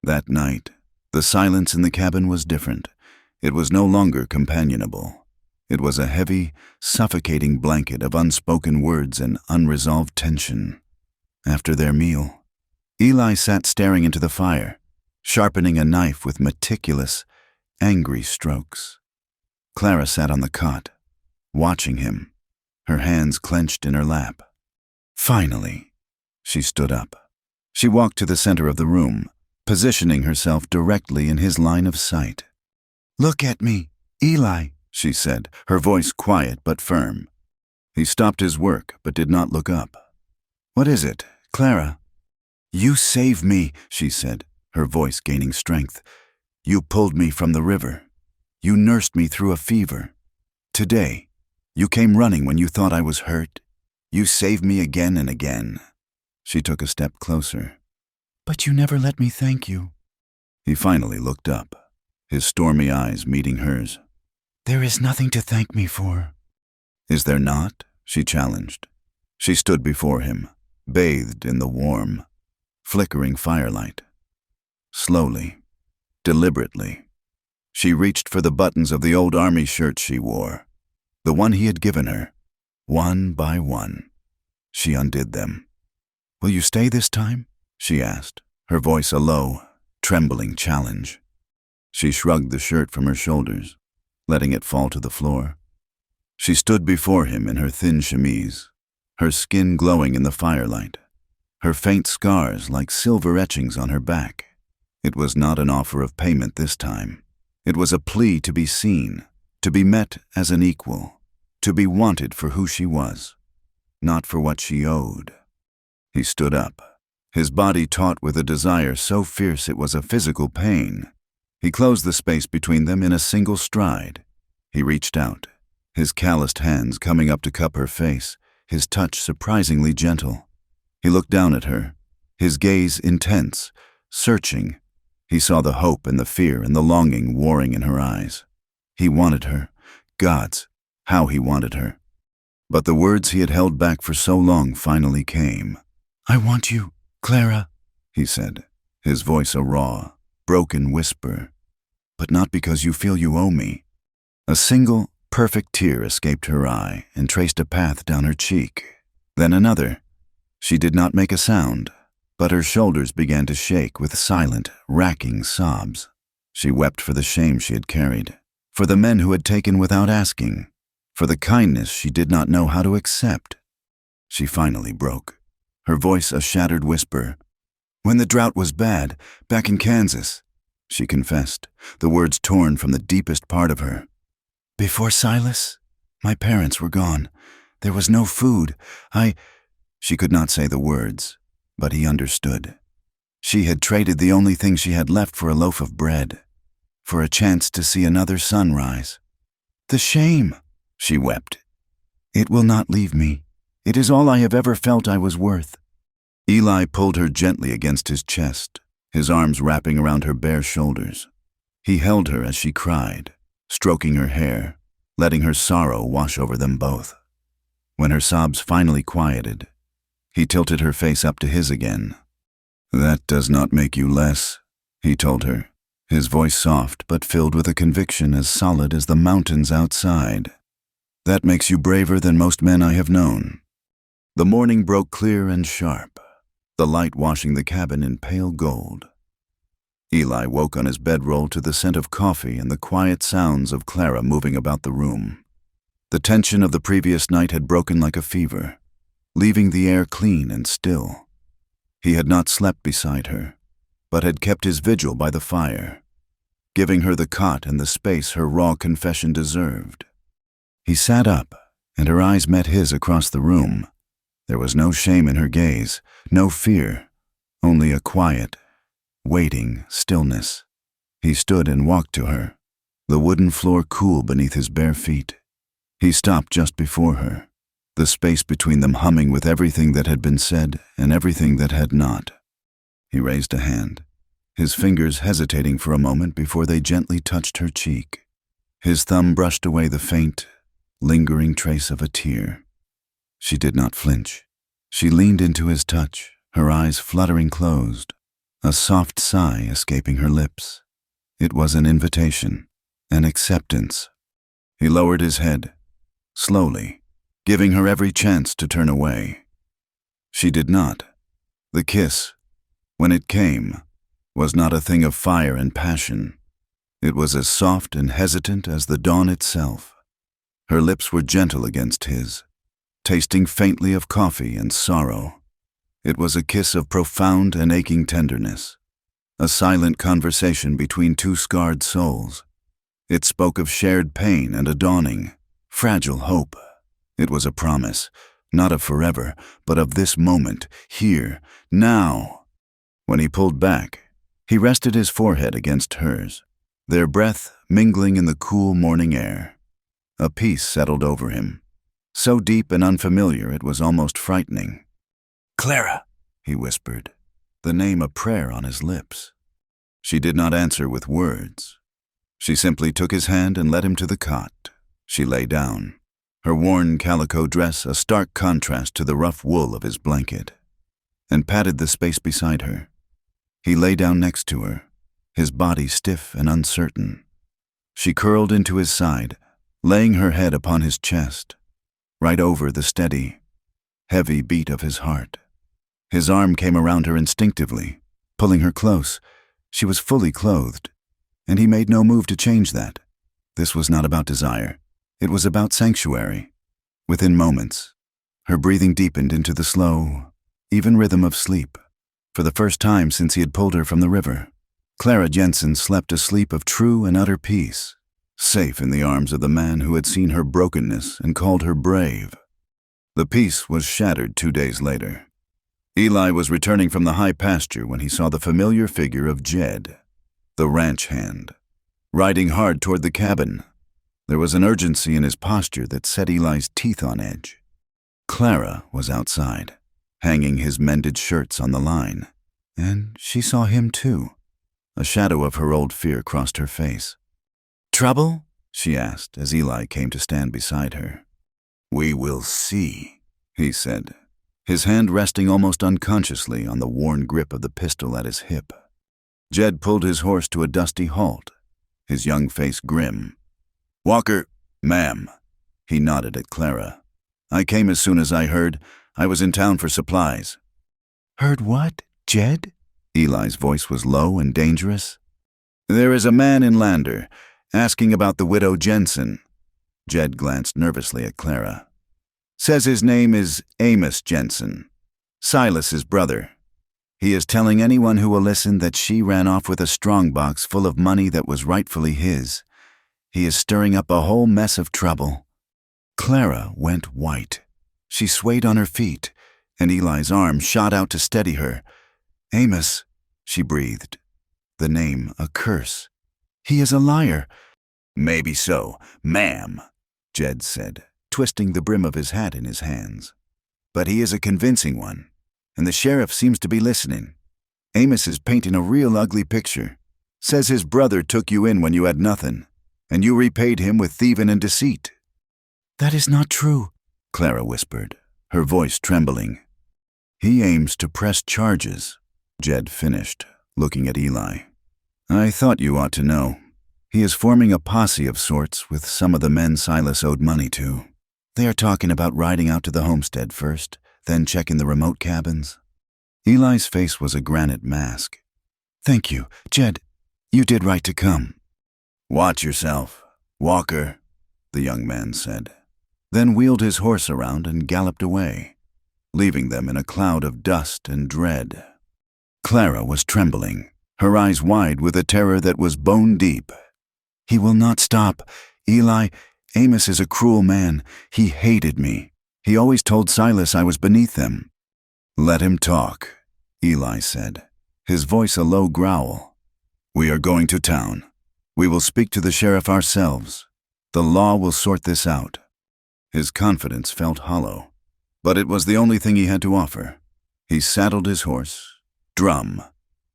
S1: That night, The silence in the cabin was different. It was no longer companionable. It was a heavy, suffocating blanket of unspoken words and unresolved tension. After their meal, Eli sat staring into the fire, sharpening a knife with meticulous, angry strokes. Clara sat on the cot, watching him, her hands clenched in her lap. Finally, she stood up. She walked to the center of the room, positioning herself directly in his line of sight.
S2: "Look at me, Eli,"
S1: she said, her voice quiet but firm. He stopped his work but did not look up. "What is it, Clara?"
S2: "You saved me,"
S1: she said, her voice gaining strength. "You pulled me from the river. You nursed me through a fever. Today, you came running when you thought I was hurt. You saved me again and again." She took a step closer.
S2: "But you never let me thank you."
S1: He finally looked up, his stormy eyes meeting hers.
S2: "There is nothing to thank me for."
S1: "Is there not?" she challenged. She stood before him, bathed in the warm, flickering firelight. Slowly, deliberately, she reached for the buttons of the old army shirt she wore, the one he had given her. One by one, she undid them. "Will you stay this time?" she asked, her voice a low, trembling challenge. She shrugged the shirt from her shoulders, letting it fall to the floor. She stood before him in her thin chemise, her skin glowing in the firelight, her faint scars like silver etchings on her back. It was not an offer of payment this time. It was a plea to be seen, to be met as an equal, to be wanted for who she was, not for what she owed. He stood up, his body taut with a desire so fierce it was a physical pain. He closed the space between them in a single stride. He reached out, his calloused hands coming up to cup her face, his touch surprisingly gentle. He looked down at her, his gaze intense, searching. He saw the hope and the fear and the longing warring in her eyes. He wanted her. Gods, how he wanted her. But the words he had held back for so long finally came.
S2: "I want you, Clara,"
S1: he said, his voice a raw, broken whisper. "But not because you feel you owe me." A single, perfect tear escaped her eye and traced a path down her cheek. Then another. She did not make a sound, but her shoulders began to shake with silent, racking sobs. She wept for the shame she had carried, for the men who had taken without asking, for the kindness she did not know how to accept. She finally broke, her voice a shattered whisper. "When the drought was bad, back in Kansas," she confessed, the words torn from the deepest part of her.
S2: "Before Silas, my parents were gone. There was no food.
S1: She could not say the words, but he understood. She had traded the only thing she had left for a loaf of bread, for a chance to see another sunrise.
S2: "The shame,"
S1: she wept.
S2: "It will not leave me. It is all I have ever felt I was worth."
S1: Eli pulled her gently against his chest, his arms wrapping around her bare shoulders. He held her as she cried, stroking her hair, letting her sorrow wash over them both. When her sobs finally quieted, he tilted her face up to his again. "That does not make you less," he told her, his voice soft but filled with a conviction as solid as the mountains outside. "That makes you braver than most men I have known." The morning broke clear and sharp, the light washing the cabin in pale gold. Eli woke on his bedroll to the scent of coffee and the quiet sounds of Clara moving about the room. The tension of the previous night had broken like a fever, leaving the air clean and still. He had not slept beside her, but had kept his vigil by the fire, giving her the cot and the space her raw confession deserved. He sat up, and her eyes met his across the room. There was no shame in her gaze, no fear, only a quiet, waiting stillness. He stood and walked to her, the wooden floor cool beneath his bare feet. He stopped just before her, the space between them humming with everything that had been said and everything that had not. He raised a hand, his fingers hesitating for a moment before they gently touched her cheek. His thumb brushed away the faint, lingering trace of a tear. She did not flinch. She leaned into his touch, her eyes fluttering closed, a soft sigh escaping her lips. It was an invitation, an acceptance. He lowered his head, slowly, giving her every chance to turn away. She did not. The kiss, when it came, was not a thing of fire and passion. It was as soft and hesitant as the dawn itself. Her lips were gentle against his, tasting faintly of coffee and sorrow. It was a kiss of profound and aching tenderness, a silent conversation between two scarred souls. It spoke of shared pain and a dawning, fragile hope. It was a promise, not of forever, but of this moment, here, now. When he pulled back, he rested his forehead against hers, their breath mingling in the cool morning air. A peace settled over him, so deep and unfamiliar it was almost frightening. "Clara," he whispered, the name a prayer on his lips. She did not answer with words. She simply took his hand and led him to the cot. She lay down, her worn calico dress a stark contrast to the rough wool of his blanket, and patted the space beside her. He lay down next to her, his body stiff and uncertain. She curled into his side, laying her head upon his chest, right over the steady, heavy beat of his heart. His arm came around her instinctively, pulling her close. She was fully clothed, and he made no move to change that. This was not about desire. It was about sanctuary. Within moments, her breathing deepened into the slow, even rhythm of sleep. For the first time since he had pulled her from the river, Clara Jensen slept a sleep of true and utter peace, safe in the arms of the man who had seen her brokenness and called her brave. The peace was shattered 2 days later. Eli was returning from the high pasture when he saw the familiar figure of Jed, the ranch hand, riding hard toward the cabin. There was an urgency in his posture that set Eli's teeth on edge. Clara was outside, hanging his mended shirts on the line, and she saw him too. A shadow of her old fear crossed her face. "Trouble?" she asked as Eli came to stand beside her. "We will see," he said, his hand resting almost unconsciously on the worn grip of the pistol at his hip. Jed pulled his horse to a dusty halt, his young face grim. "Walker, ma'am." He nodded at Clara. "I came as soon as I heard. I was in town for supplies."
S2: "Heard what, Jed?"
S1: Eli's voice was low and dangerous. "There is a man in Lander, asking about the widow Jensen." Jed glanced nervously at Clara. "Says his name is Amos Jensen, Silas's brother. He is telling anyone who will listen that she ran off with a strongbox full of money that was rightfully his. He is stirring up a whole mess of trouble." Clara went white. She swayed on her feet, and Eli's arm shot out to steady her. "Amos," she breathed, the name a curse. "He is a liar." "Maybe so, ma'am," Jed said, twisting the brim of his hat in his hands. "But he is a convincing one, and the sheriff seems to be listening. Amos is painting a real ugly picture. Says his brother took you in when you had nothing, and you repaid him with thieving and deceit."
S2: "That is not true,"
S1: Clara whispered, her voice trembling. "He aims to press charges," Jed finished, looking at Eli. "I thought you ought to know. He is forming a posse of sorts with some of the men Silas owed money to. They are talking about riding out to the homestead first, then checking the remote cabins." Eli's face was a granite mask.
S2: "Thank you, Jed. You did right to come."
S1: "Watch yourself, Walker," the young man said, then wheeled his horse around and galloped away, leaving them in a cloud of dust and dread. Clara was trembling, her eyes wide with a terror that was bone deep. "He will not stop. Eli, Amos is a cruel man. He hated me. He always told Silas I was beneath them." "Let him talk," Eli said, his voice a low growl. "We are going to town. We will speak to the sheriff ourselves. The law will sort this out." His confidence felt hollow, but it was the only thing he had to offer. He saddled his horse, Drum,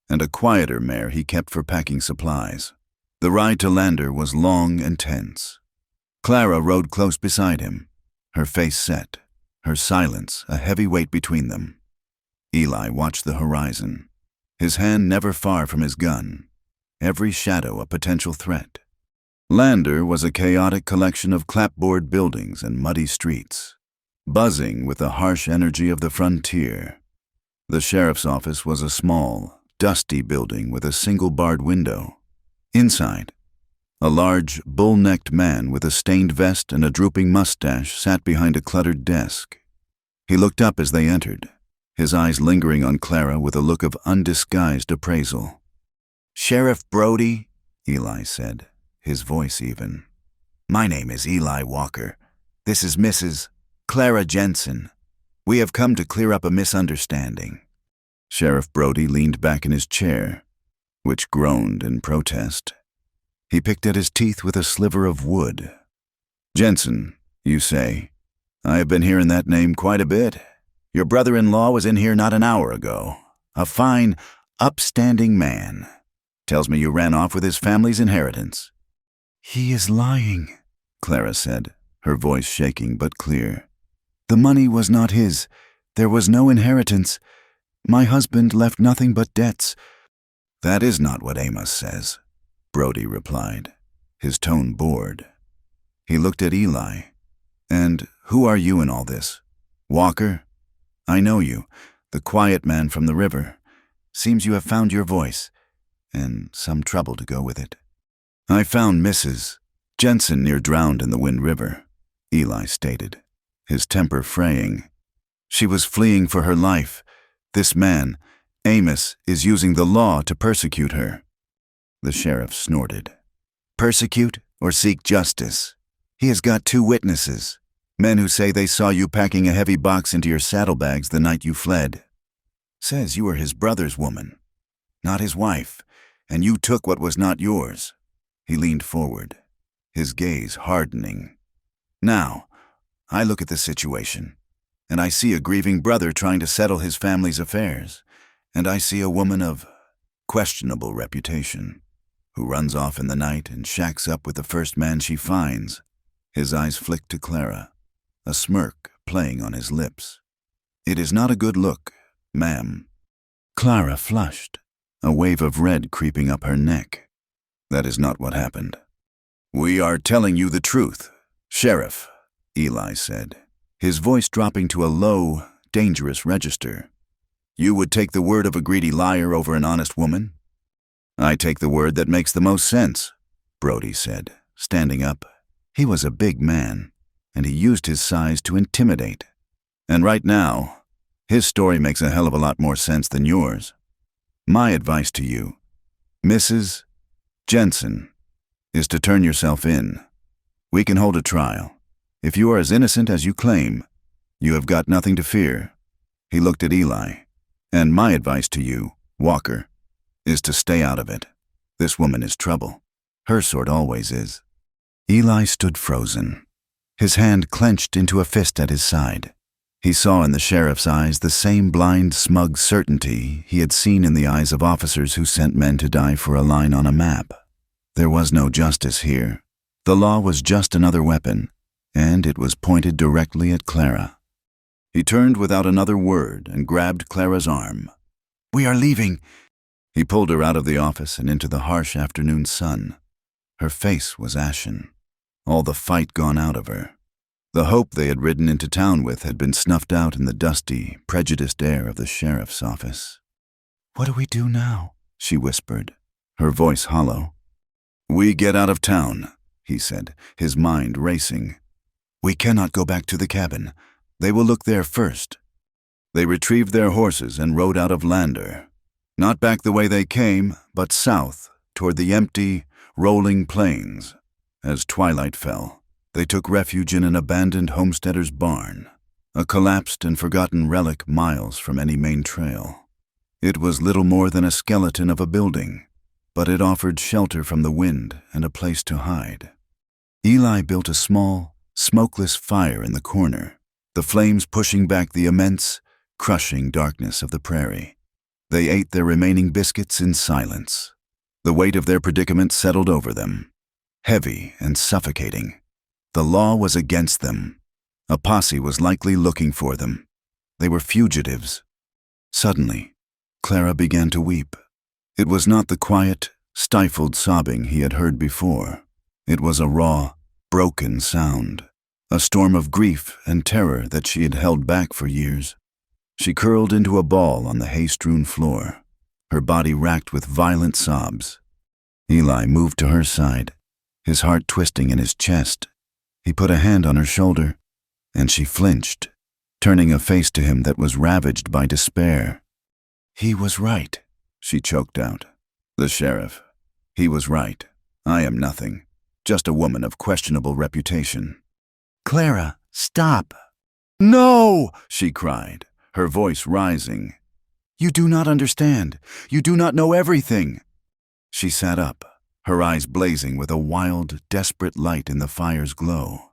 S1: and a quieter mare he kept for packing supplies. The ride to Lander was long and tense. Clara rode close beside him, her face set, her silence a heavy weight between them. Eli watched the horizon, his hand never far from his gun. every shadow a potential threat. Lander was a chaotic collection of clapboard buildings and muddy streets, buzzing with the harsh energy of the frontier. The sheriff's office was a small, dusty building with a single barred window. Inside, a large, bull-necked man with a stained vest and a drooping mustache sat behind a cluttered desk. He looked up as they entered, his eyes lingering on Clara with a look of undisguised appraisal. "Sheriff Brody," Eli said, his voice even. "My name is Eli Walker. This is Mrs. Clara Jensen. We have come to clear up a misunderstanding." Sheriff Brody leaned back in his chair, which groaned in protest. He picked at his teeth with a sliver of wood. "Jensen, you say? I have been hearing that name quite a bit. Your brother-in-law was in here not an hour ago. A fine, upstanding man. Tells me you ran off with his family's inheritance."
S2: "He is lying," Clara said, her voice shaking but clear. "The money was not his. There was no inheritance. My husband left nothing but debts."
S1: "That is not what Amos says," Brody replied, his tone bored. He looked at Eli. "And who are you in all this? Walker? I know you, the quiet man from the river. Seems you have found your voice, and some trouble to go with it." "I found Mrs. Jensen near drowned in the Wind River," Eli stated, his temper fraying. "She was fleeing for her life. This man, Amos, is using the law to persecute her." The sheriff snorted. "Persecute or seek justice? He has got 2 witnesses, men who say they saw you packing a heavy box into your saddlebags the night you fled. Says you were his brother's woman, not his wife, and you took what was not yours." He leaned forward, his gaze hardening. "Now, I look at the situation, and I see a grieving brother trying to settle his family's affairs, and I see a woman of questionable reputation, who runs off in the night and shacks up with the first man she finds." His eyes flicked to Clara, a smirk playing on his lips. "It is not a good look, ma'am." Clara flushed, a wave of red creeping up her neck. "That is not what happened." "We are telling you the truth, Sheriff," Eli said, his voice dropping to a low, dangerous register. "You would take the word of a greedy liar over an honest woman?" "I take the word that makes the most sense," Brody said, standing up. He was a big man, and he used his size to intimidate. "And right now, his story makes a hell of a lot more sense than yours. My advice to you, Mrs. Jensen, is to turn yourself in. We can hold a trial. If you are as innocent as you claim, you have got nothing to fear." He looked at Eli. "And my advice to you, Walker, is to stay out of it. This woman is trouble. Her sort always is." Eli stood frozen, his hand clenched into a fist at his side. He saw in the sheriff's eyes the same blind, smug certainty he had seen in the eyes of officers who sent men to die for a line on a map. There was no justice here. The law was just another weapon, and it was pointed directly at Clara. He turned without another word and grabbed Clara's arm. "We are leaving." He pulled her out of the office and into the harsh afternoon sun. Her face was ashen, all the fight gone out of her. The hope they had ridden into town with had been snuffed out in the dusty, prejudiced air of the sheriff's office.
S2: "What do we do now?"
S1: she whispered, her voice hollow. "We get out of town," he said, his mind racing. "We cannot go back to the cabin. They will look there first." They retrieved their horses and rode out of Lander. Not back the way they came, but south, toward the empty, rolling plains. As twilight fell, they took refuge in an abandoned homesteader's barn, a collapsed and forgotten relic miles from any main trail. It was little more than a skeleton of a building, but it offered shelter from the wind and a place to hide. Eli built a small, smokeless fire in the corner, the flames pushing back the immense, crushing darkness of the prairie. They ate their remaining biscuits in silence. The weight of their predicament settled over them, heavy and suffocating. The law was against them. A posse was likely looking for them. They were fugitives. Suddenly, Clara began to weep. It was not the quiet, stifled sobbing he had heard before. It was a raw, broken sound, a storm of grief and terror that she had held back for years. She curled into a ball on the hay-strewn floor, her body racked with violent sobs. Eli moved to her side, his heart twisting in his chest. He put a hand on her shoulder, and she flinched, turning a face to him that was ravaged by despair. "He was right," she choked out. "The sheriff. He was right. I am nothing, just a woman of questionable reputation." "Clara, stop." "No!" she cried, her voice rising. "You do not understand. You do not know everything." She sat up, her eyes blazing with a wild, desperate light in the fire's glow.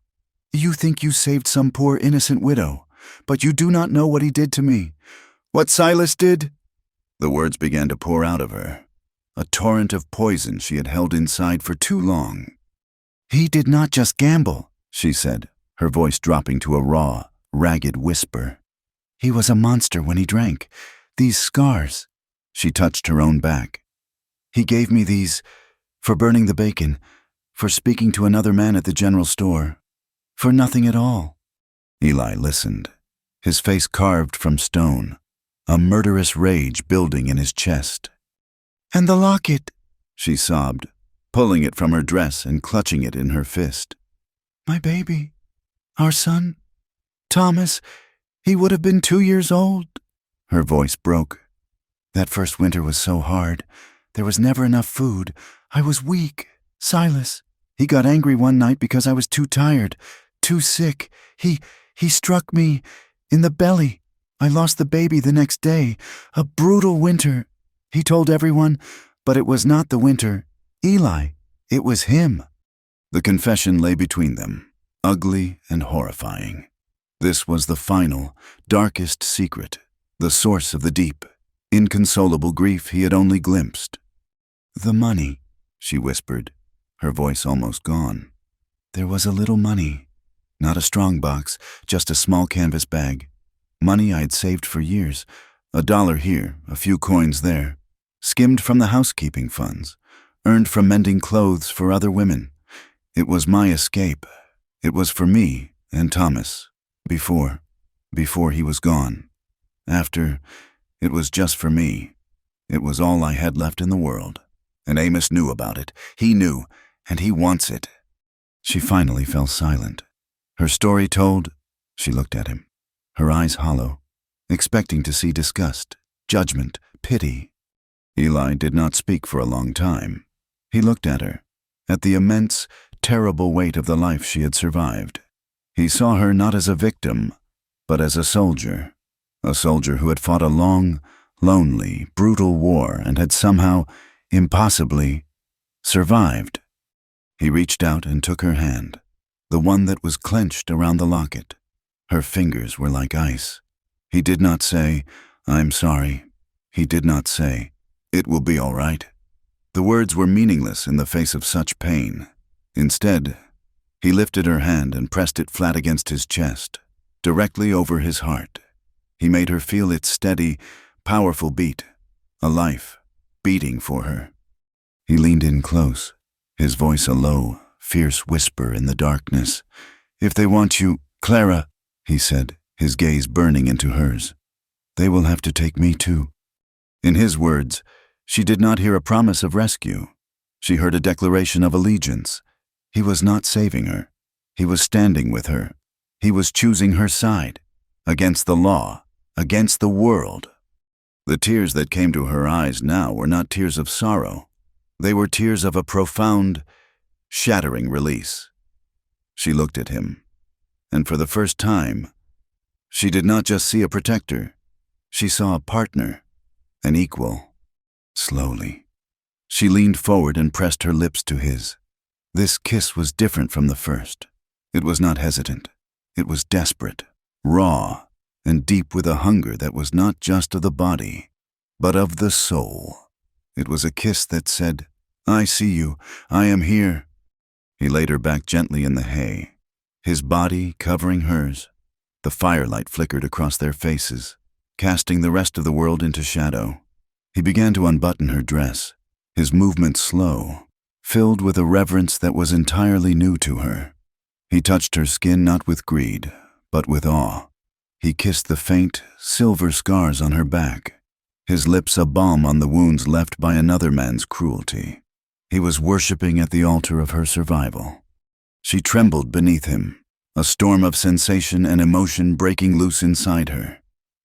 S1: "You think you saved some poor innocent widow, but you do not know what he did to me. What Silas did?" The words began to pour out of her, a torrent of poison she had held inside for too long. "He did not just gamble," she said, her voice dropping to a raw, ragged whisper. "He was a monster when he drank. These scars." She touched her own back. "He gave me these for burning the bacon, for speaking to another man at the general store, for nothing at all." Eli listened, his face carved from stone, a murderous rage building in his chest. "And the locket," she sobbed, pulling it from her dress and clutching it in her fist. "My baby, our son, Thomas, he would have been 2 years old." Her voice broke. "That first winter was so hard. There was never enough food. I was weak. Silas, he got angry one night because I was too tired, too sick. He struck me in the belly. I lost the baby the next day. A brutal winter. He told everyone, but it was not the winter. Eli, it was him." The confession lay between them, ugly and horrifying. This was the final, darkest secret, the source of the deep, inconsolable grief he had only glimpsed. "The money," she whispered, her voice almost gone. "There was a little money. Not a strong box, just a small canvas bag. Money I had saved for years. $1 here, a few coins there. Skimmed from the housekeeping funds. Earned from mending clothes for other women. It was my escape. It was for me and Thomas. Before he was gone. After, it was just for me. It was all I had left in the world. And Amos knew about it. He knew, and he wants it." She finally fell silent. Her story told, she looked at him, her eyes hollow, expecting to see disgust, judgment, pity. Eli did not speak for a long time. He looked at her, at the immense, terrible weight of the life she had survived. He saw her not as a victim, but as a soldier who had fought a long, lonely, brutal war and had somehow, impossibly, survived. He reached out and took her hand, the one that was clenched around the locket. Her fingers were like ice. He did not say, "I'm sorry." He did not say, "It will be all right." The words were meaningless in the face of such pain. Instead, he lifted her hand and pressed it flat against his chest, directly over his heart. He made her feel its steady, powerful beat, a life beating for her. He leaned in close, his voice a low, fierce whisper in the darkness. "If they want you, Clara," he said, his gaze burning into hers, "they will have to take me too." In his words, she did not hear a promise of rescue. She heard a declaration of allegiance. He was not saving her. He was standing with her. He was choosing her side, against the law, against the world. The tears that came to her eyes now were not tears of sorrow. They were tears of a profound, shattering release. She looked at him, and for the first time, she did not just see a protector. She saw a partner, an equal. Slowly, she leaned forward and pressed her lips to his. This kiss was different from the first. It was not hesitant. It was desperate, raw, and deep with a hunger that was not just of the body, but of the soul. It was a kiss that said, "I see you. I am here." He laid her back gently in the hay, his body covering hers. The firelight flickered across their faces, casting the rest of the world into shadow. He began to unbutton her dress, his movements slow, filled with a reverence that was entirely new to her. He touched her skin not with greed, but with awe. He kissed the faint, silver scars on her back, his lips a balm on the wounds left by another man's cruelty. He was worshipping at the altar of her survival. She trembled beneath him, a storm of sensation and emotion breaking loose inside her.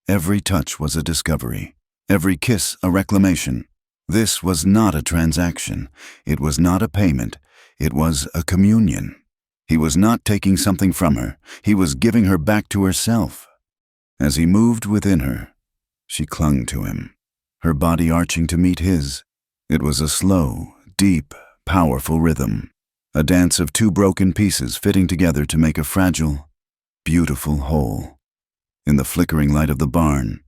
S1: Every touch was a discovery, every kiss a reclamation. This was not a transaction. It was not a payment. It was a communion. He was not taking something from her. He was giving her back to herself. As he moved within her, she clung to him, her body arching to meet his. It was a slow, deep, powerful rhythm, a dance of two broken pieces fitting together to make a fragile, beautiful whole. In the flickering light of the barn,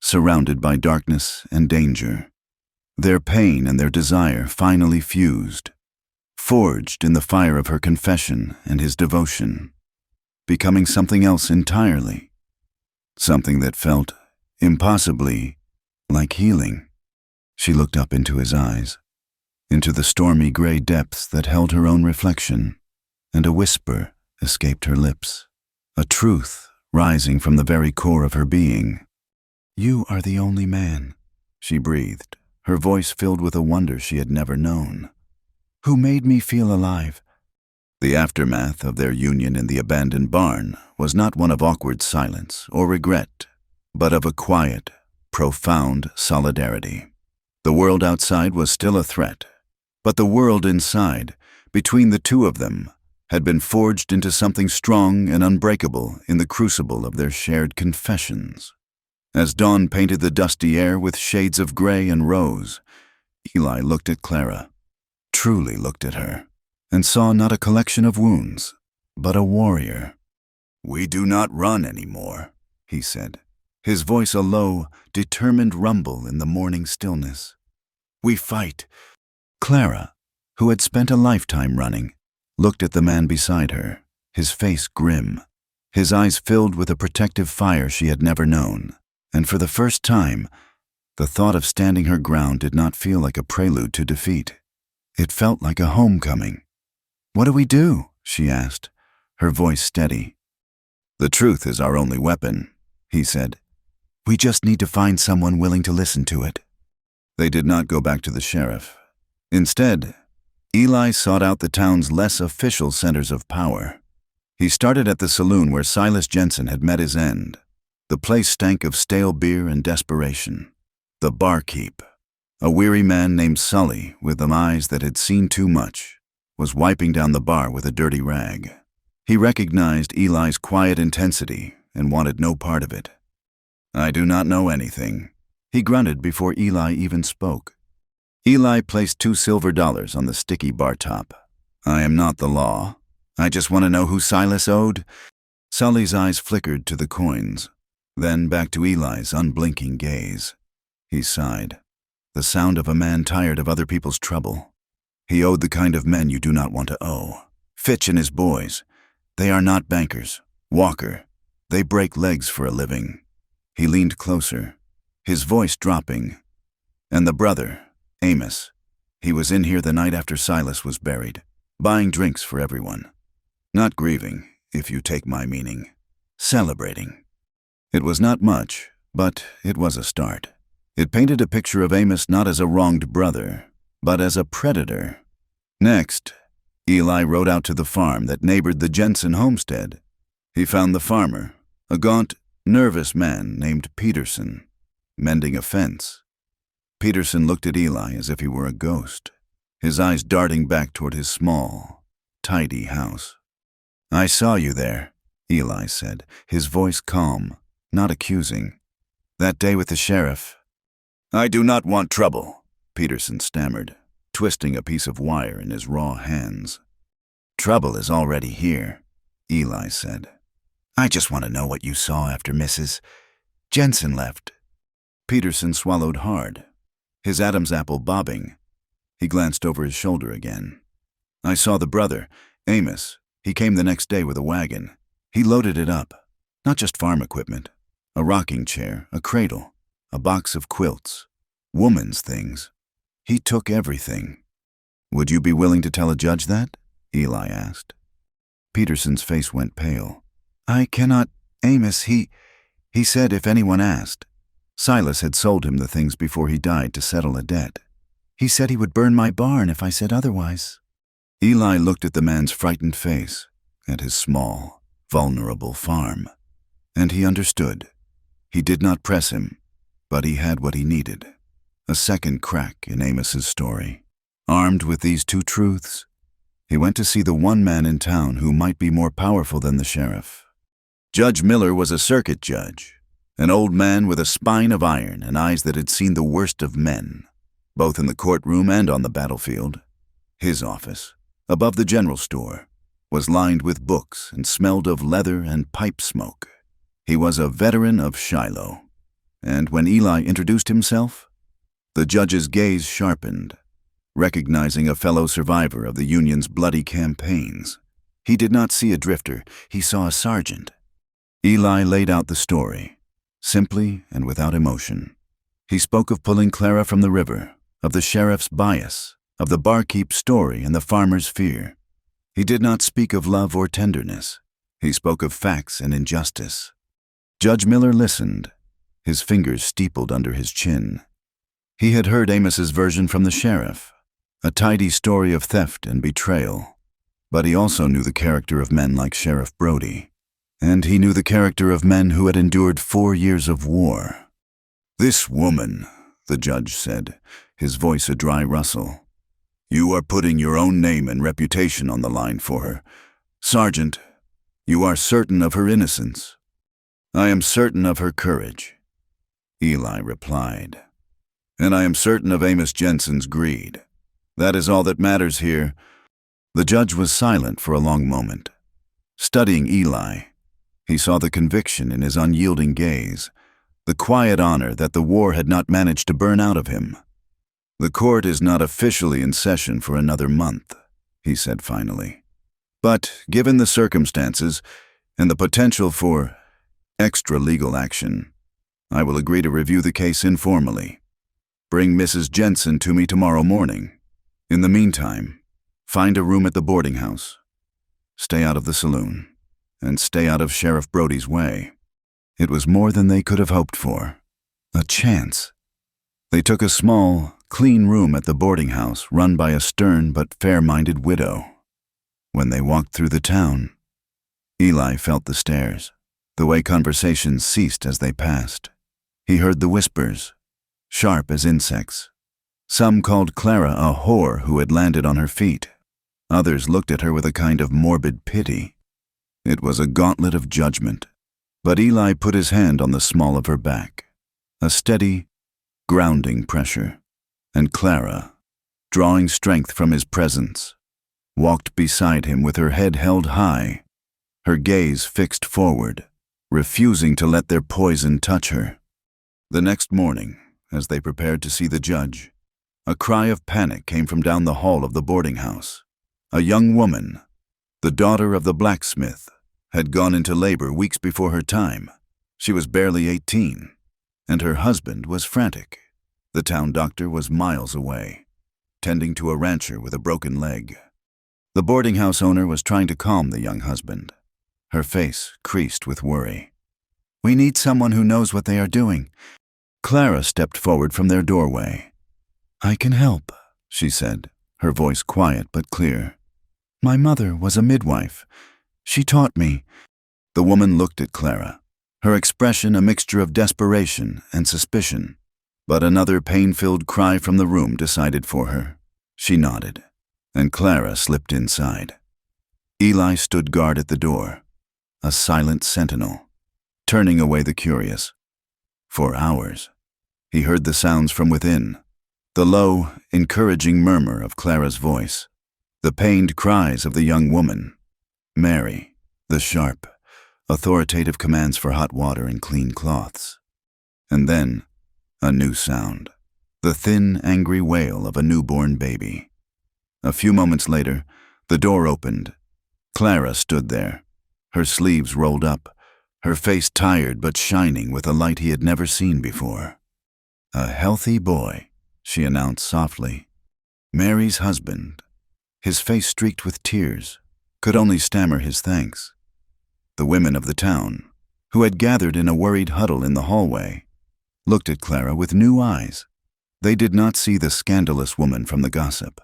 S1: surrounded by darkness and danger, their pain and their desire finally fused, forged in the fire of her confession and his devotion, becoming something else entirely, something that felt impossibly like healing. She looked up into his eyes, into the stormy gray depths that held her own reflection, and a whisper escaped her lips, a truth rising from the very core of her being. "You are the only man," she breathed, her voice filled with a wonder she had never known. "Who made me feel alive." The aftermath of their union in the abandoned barn was not one of awkward silence or regret, but of a quiet, profound solidarity. The world outside was still a threat, but the world inside, between the two of them, had been forged into something strong and unbreakable in the crucible of their shared confessions. As dawn painted the dusty air with shades of gray and rose, Eli looked at Clara, truly looked at her, and saw not a collection of wounds, but a warrior. "We do not run anymore," he said, his voice a low, determined rumble in the morning stillness. "We fight." Clara, who had spent a lifetime running, looked at the man beside her, his face grim, his eyes filled with a protective fire she had never known. And for the first time, the thought of standing her ground did not feel like a prelude to defeat. It felt like a homecoming. "What do we do?" she asked, her voice steady. "The truth is our only weapon," he said. "We just need to find someone willing to listen to it." They did not go back to the sheriff. Instead, Eli sought out the town's less official centers of power. He started at the saloon where Silas Jensen had met his end. The place stank of stale beer and desperation. The barkeep, a weary man named Sully with eyes that had seen too much, was wiping down the bar with a dirty rag. He recognized Eli's quiet intensity and wanted no part of it. "I do not know anything," he grunted before Eli even spoke. Eli placed $2 silver on the sticky bar top. "I am not the law. I just want to know who Silas owed." Sully's eyes flickered to the coins, then back to Eli's unblinking gaze. He sighed, the sound of a man tired of other people's trouble. He owed the kind of men you do not want to owe. Fitch and his boys. They are not bankers. Walker. They break legs for a living. He leaned closer, his voice dropping. "And the brother, Amos. He was in here the night after Silas was buried, buying drinks for everyone. Not grieving, if you take my meaning. Celebrating." It was not much, but it was a start. It painted a picture of Amos not as a wronged brother, but as a predator. Next, Eli rode out to the farm that neighbored the Jensen homestead. He found the farmer, a gaunt, nervous man named Peterson, mending a fence. Peterson looked at Eli as if he were a ghost, his eyes darting back toward his small, tidy house. "I saw you there," Eli said, his voice calm, not accusing. "That day with the sheriff." "I do not want trouble," Peterson stammered, twisting a piece of wire in his raw hands. "Trouble is already here," Eli said. "I just want to know what you saw after Mrs. Jensen left." Peterson swallowed hard, his Adam's apple bobbing. He glanced over his shoulder again. "I saw the brother, Amos. He came the next day with a wagon. He loaded it up. Not just farm equipment. A rocking chair, a cradle, a box of quilts. Woman's things. He took everything. Would you be willing to tell a judge that? Eli asked. Peterson's face went pale. I cannot, Amos, he said if anyone asked. Silas had sold him the things before he died to settle a debt. He said he would burn my barn if I said otherwise. Eli looked at the man's frightened face, at his small, vulnerable farm, and he understood. He did not press him, but he had what he needed, a second crack in Amos's story. Armed with these two truths, he went to see the one man in town who might be more powerful than the sheriff. Judge Miller was a circuit judge, an old man with a spine of iron and eyes that had seen the worst of men, both in the courtroom and on the battlefield. His office, above the general store, was lined with books and smelled of leather and pipe smoke. He was a veteran of Shiloh, and when Eli introduced himself, the judge's gaze sharpened, recognizing a fellow survivor of the Union's bloody campaigns. He did not see a drifter, he saw a sergeant. Eli laid out the story, simply and without emotion. He spoke of pulling Clara from the river, of the sheriff's bias, of the barkeep's story and the farmer's fear. He did not speak of love or tenderness. He spoke of facts and injustice. Judge Miller listened, his fingers steepled under his chin. He had heard Amos's version from the sheriff, a tidy story of theft and betrayal, but he also knew the character of men like Sheriff Brody, and he knew the character of men who had endured 4 years of war. This woman, the judge said, his voice a dry rustle. You are putting your own name and reputation on the line for her. Sergeant, you are certain of her innocence. I am certain of her courage, Eli replied. And I am certain of Amos Jensen's greed. That is all that matters here. The judge was silent for a long moment. Studying Eli, he saw the conviction in his unyielding gaze, the quiet honor that the war had not managed to burn out of him. The court is not officially in session for another month, he said finally. But given the circumstances and the potential for extra-legal action, I will agree to review the case informally. Bring Mrs. Jensen to me tomorrow morning. In the meantime, find a room at the boarding house. Stay out of the saloon, and stay out of Sheriff Brody's way. It was more than they could have hoped for. A chance. They took a small, clean room at the boarding house run by a stern but fair-minded widow. When they walked through the town, Eli felt the stares, the way conversations ceased as they passed. He heard the whispers, sharp as insects. Some called Clara a whore who had landed on her feet. Others looked at her with a kind of morbid pity. It was a gauntlet of judgment, but Eli put his hand on the small of her back, a steady, grounding pressure, and Clara, drawing strength from his presence, walked beside him with her head held high, her gaze fixed forward, refusing to let their poison touch her. The next morning, as they prepared to see the judge, a cry of panic came from down the hall of the boarding house. A young woman, the daughter of the blacksmith, had gone into labor weeks before her time. She was barely 18, and her husband was frantic. The town doctor was miles away, tending to a rancher with a broken leg. The boarding house owner was trying to calm the young husband, her face creased with worry. We need someone who knows what they are doing. Clara stepped forward from their doorway. I can help, she said, her voice quiet but clear. My mother was a midwife. She taught me. The woman looked at Clara, her expression a mixture of desperation and suspicion. But another pain-filled cry from the room decided for her. She nodded, and Clara slipped inside. Eli stood guard at the door, a silent sentinel, turning away the curious. For hours, he heard the sounds from within, the low, encouraging murmur of Clara's voice, the pained cries of the young woman, Mary, the sharp, authoritative commands for hot water and clean cloths. And then, a new sound, the thin, angry wail of a newborn baby. A few moments later, the door opened. Clara stood there, her sleeves rolled up, her face tired but shining with a light he had never seen before. A healthy boy, she announced softly. Mary's husband, his face streaked with tears, could only stammer his thanks. The women of the town, who had gathered in a worried huddle in the hallway, looked at Clara with new eyes. They did not see the scandalous woman from the gossip.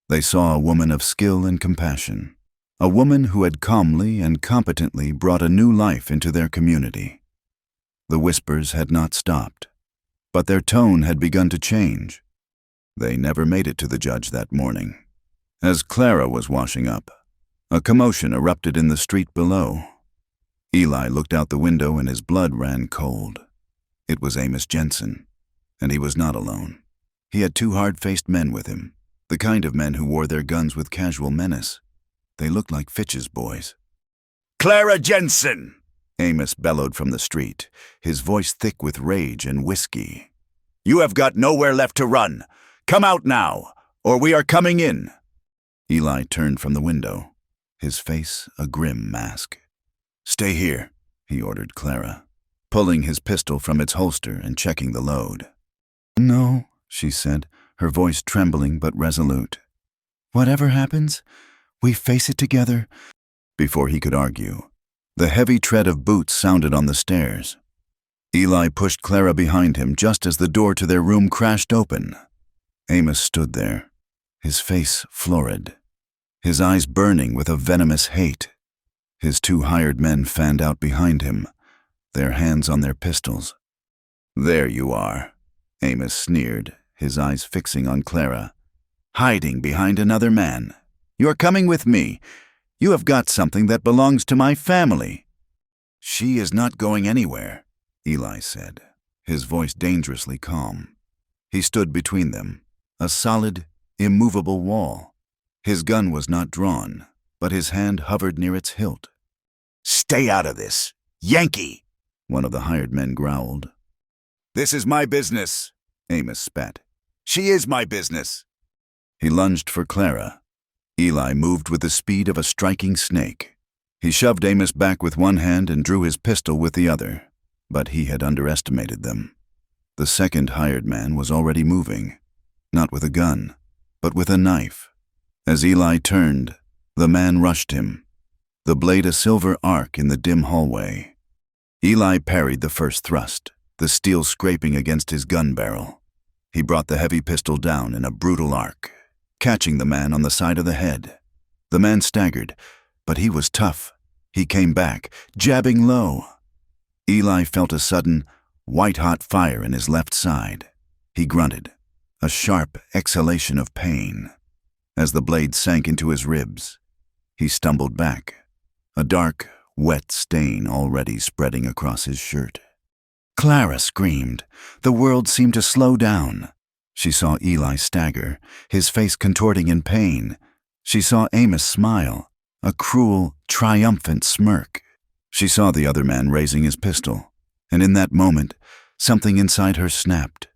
S1: They saw a woman of skill and compassion, a woman who had calmly and competently brought a new life into their community. The whispers had not stopped, but their tone had begun to change. They never made it to the judge that morning. As Clara was washing up, a commotion erupted in the street below. Eli looked out the window and his blood ran cold. It was Amos Jensen, and he was not alone. He had two hard-faced men with him, the kind of men who wore their guns with casual menace. They looked like Fitch's boys. "Clara Jensen!" Amos bellowed from the street, his voice thick with rage and whiskey. "You have got nowhere left to run. Come out now, or we are coming in." Eli turned from the window, his face a grim mask. "Stay here," he ordered Clara, pulling his pistol from its holster and checking the load. "No," she said, her voice trembling but resolute. "Whatever happens, we face it together." Before he could argue, the heavy tread of boots sounded on the stairs. Eli pushed Clara behind him just as the door to their room crashed open. Amos stood there, his face florid, his eyes burning with a venomous hate. His two hired men fanned out behind him, their hands on their pistols. "There you are," Amos sneered, his eyes fixing on Clara. "Hiding behind another man. You're coming with me. You have got something that belongs to my family." "She is not going anywhere," Eli said, his voice dangerously calm. He stood between them, a solid, immovable wall. His gun was not drawn, but his hand hovered near its hilt. "Stay out of this, Yankee!" one of the hired men growled. "This is my business," Amos spat. "She is my business." He lunged for Clara. Eli moved with the speed of a striking snake. He shoved Amos back with one hand and drew his pistol with the other, but he had underestimated them. The second hired man was already moving, not with a gun, but with a knife. As Eli turned, the man rushed him, the blade a silver arc in the dim hallway. Eli parried the first thrust, the steel scraping against his gun barrel. He brought the heavy pistol down in a brutal arc, catching the man on the side of the head. The man staggered, but he was tough. He came back, jabbing low. Eli felt a sudden, white-hot fire in his left side. He grunted, a sharp exhalation of pain. As the blade sank into his ribs, he stumbled back, a dark, wet stain already spreading across his shirt. Clara screamed. The world seemed to slow down. She saw Eli stagger, his face contorting in pain. She saw Amos smile, a cruel, triumphant smirk. She saw the other man raising his pistol, and in that moment, something inside her snapped.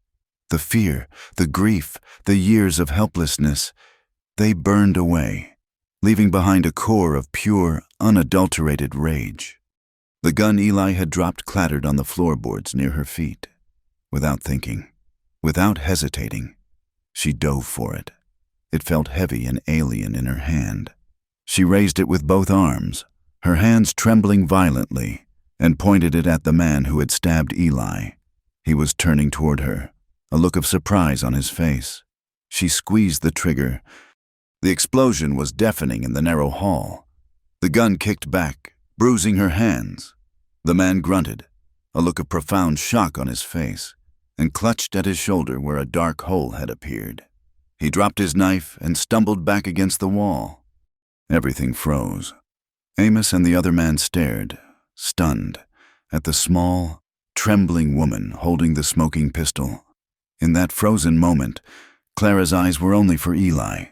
S1: The fear, the grief, the years of helplessness, they burned away, leaving behind a core of pure, unadulterated rage. The gun Eli had dropped clattered on the floorboards near her feet. Without thinking, without hesitating, she dove for it. It felt heavy and alien in her hand. She raised it with both arms, her hands trembling violently, and pointed it at the man who had stabbed Eli. He was turning toward her, a look of surprise on his face. She squeezed the trigger. The explosion was deafening in the narrow hall. The gun kicked back, bruising her hands. The man grunted, a look of profound shock on his face, and clutched at his shoulder where a dark hole had appeared. He dropped his knife and stumbled back against the wall. Everything froze. Amos and the other man stared, stunned, at the small, trembling woman holding the smoking pistol. In that frozen moment, Clara's eyes were only for Eli.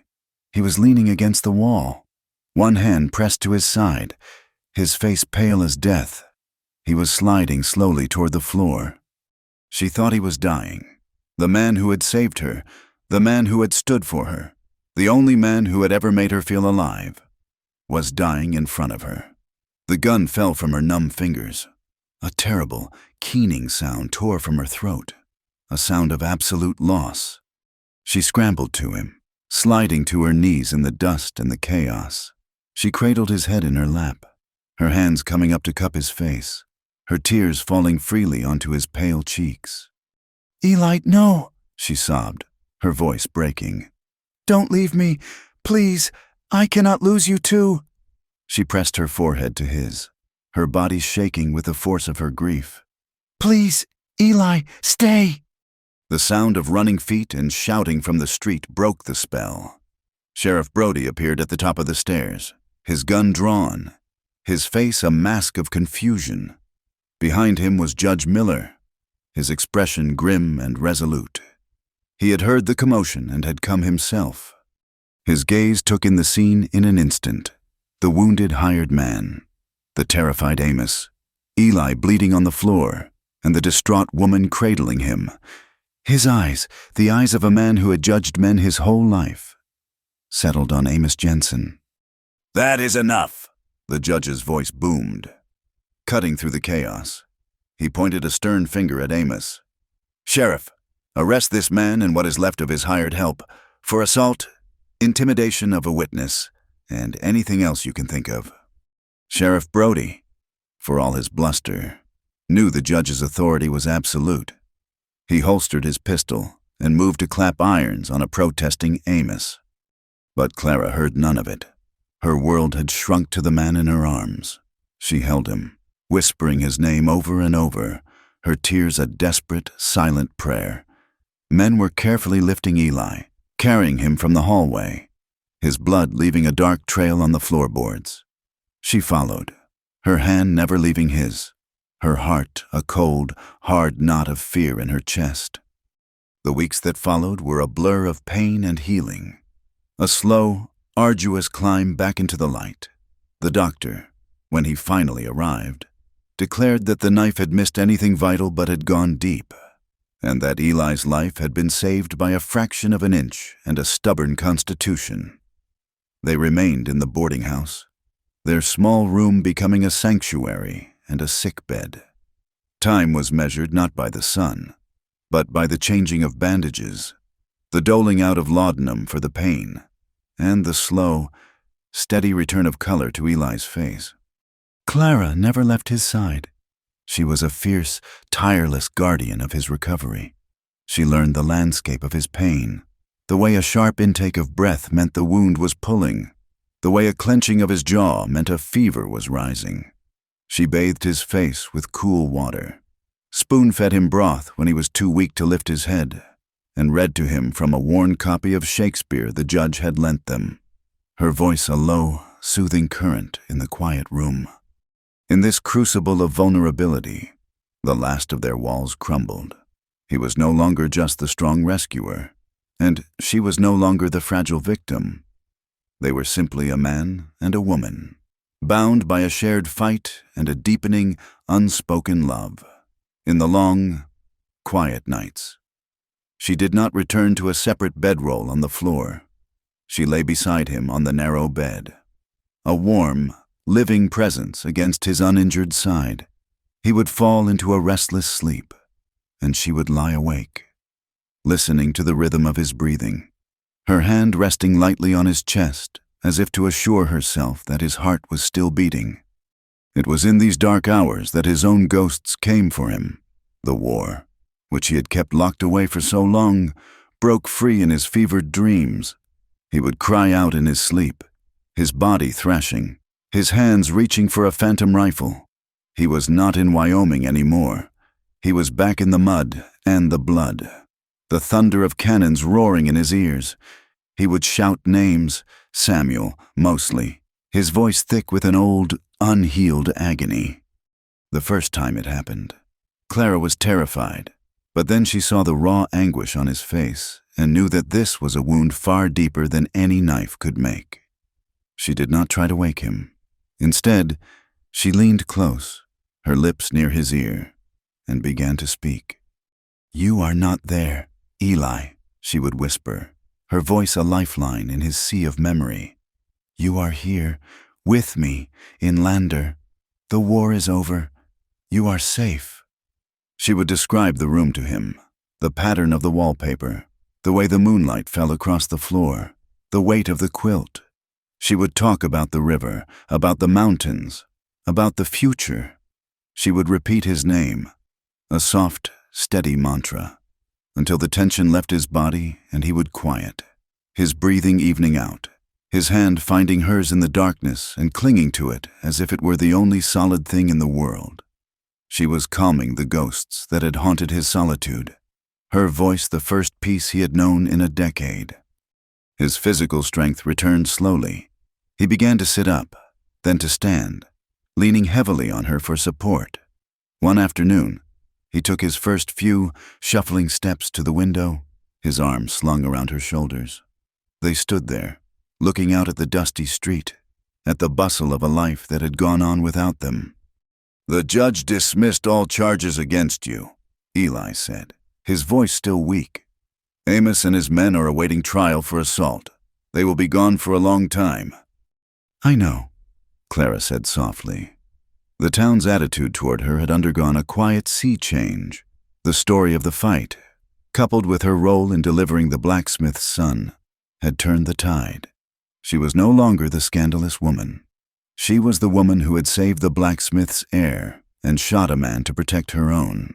S1: He was leaning against the wall, one hand pressed to his side, his face pale as death. He was sliding slowly toward the floor. She thought he was dying. The man who had saved her, the man who had stood for her, the only man who had ever made her feel alive, was dying in front of her. The gun fell from her numb fingers. A terrible, keening sound tore from her throat, a sound of absolute loss. She scrambled to him, sliding to her knees in the dust and the chaos. She cradled his head in her lap, her hands coming up to cup his face, her tears falling freely onto his pale cheeks.
S2: Eli, no,
S1: She sobbed, her voice breaking.
S2: don't leave me. Please, I cannot lose you too.
S1: She pressed her forehead to his, her body shaking with the force of her grief.
S2: Please, Eli, stay.
S1: The sound of running feet and shouting from the street broke the spell. Sheriff Brody appeared at the top of the stairs, his gun drawn, his face a mask of confusion. Behind him was Judge Miller, his expression grim and resolute. He had heard the commotion and had come himself. His gaze took in the scene in an instant. The wounded hired man, the terrified Amos, Eli bleeding on the floor, and the distraught woman cradling him. His eyes, the eyes of a man who had judged men his whole life, settled on Amos Jensen. "That is enough," the judge's voice boomed. Cutting through the chaos, he pointed a stern finger at Amos. "Sheriff, arrest this man and what is left of his hired help for assault, intimidation of a witness, and anything else you can think of." Sheriff Brody, for all his bluster, knew the judge's authority was absolute. He holstered his pistol and moved to clap irons on a protesting Amos. But Clara heard none of it. Her world had shrunk to the man in her arms. She held him, whispering his name over and over, her tears a desperate, silent prayer. Men were carefully lifting Eli, carrying him from the hallway, his blood leaving a dark trail on the floorboards. She followed, her hand never leaving his, her heart a cold, hard knot of fear in her chest. The weeks that followed were a blur of pain and healing, a slow, arduous climb back into the light. The doctor, when he finally arrived, declared that the knife had missed anything vital but had gone deep, and that Eli's life had been saved by a fraction of an inch and a stubborn constitution. They remained in the boarding house, their small room becoming a sanctuary and a sickbed. Time was measured not by the sun, but by the changing of bandages, the doling out of laudanum for the pain, and the slow, steady return of color to Eli's face. Clara never left his side. She was a fierce, tireless guardian of his recovery. She learned the landscape of his pain, the way a sharp intake of breath meant the wound was pulling, the way a clenching of his jaw meant a fever was rising. She bathed his face with cool water, spoon-fed him broth when he was too weak to lift his head, and read to him from a worn copy of Shakespeare the judge had lent them, her voice a low, soothing current in the quiet room. In this crucible of vulnerability, the last of their walls crumbled. He was no longer just the strong rescuer, and she was no longer the fragile victim. They were simply a man and a woman, bound by a shared fight and a deepening, unspoken love. In the long, quiet nights, she did not return to a separate bedroll on the floor. She lay beside him on the narrow bed, a warm, living presence against his uninjured side. He would fall into a restless sleep, and she would lie awake, listening to the rhythm of his breathing, her hand resting lightly on his chest, as if to assure herself that his heart was still beating. It was in these dark hours that his own ghosts came for him. The war, which he had kept locked away for so long, broke free in his fevered dreams. He would cry out in his sleep, his body thrashing, his hands reaching for a phantom rifle. He was not in Wyoming anymore. He was back in the mud and the blood, the thunder of cannons roaring in his ears. He would shout names, Samuel, mostly, his voice thick with an old, unhealed agony. The first time it happened, Clara was terrified, but then she saw the raw anguish on his face and knew that this was a wound far deeper than any knife could make. She did not try to wake him. Instead, she leaned close, her lips near his ear, and began to speak. "You are not there, Eli," she would whisper, her voice a lifeline in his sea of memory. "You are here, with me, in Lander. The war is over. You are safe." She would describe the room to him, the pattern of the wallpaper, the way the moonlight fell across the floor, the weight of the quilt. She would talk about the river, about the mountains, about the future. She would repeat his name, a soft, steady mantra, until the tension left his body and he would quiet, his breathing evening out, his hand finding hers in the darkness and clinging to it as if it were the only solid thing in the world. She was calming the ghosts that had haunted his solitude, her voice the first peace he had known in a decade. His physical strength returned slowly. He began to sit up, then to stand, leaning heavily on her for support. One afternoon, he took his first few shuffling steps to the window, his arms slung around her shoulders. They stood there, looking out at the dusty street, at the bustle of a life that had gone on without them. "The judge dismissed all charges against you," Eli said, his voice still weak. "Amos and his men are awaiting trial for assault. They will be gone for a long time." "I know," Clara said softly. The town's attitude toward her had undergone a quiet sea change. The story of the fight, coupled with her role in delivering the blacksmith's son, had turned the tide. She was no longer the scandalous woman. She was the woman who had saved the blacksmith's heir and shot a man to protect her own.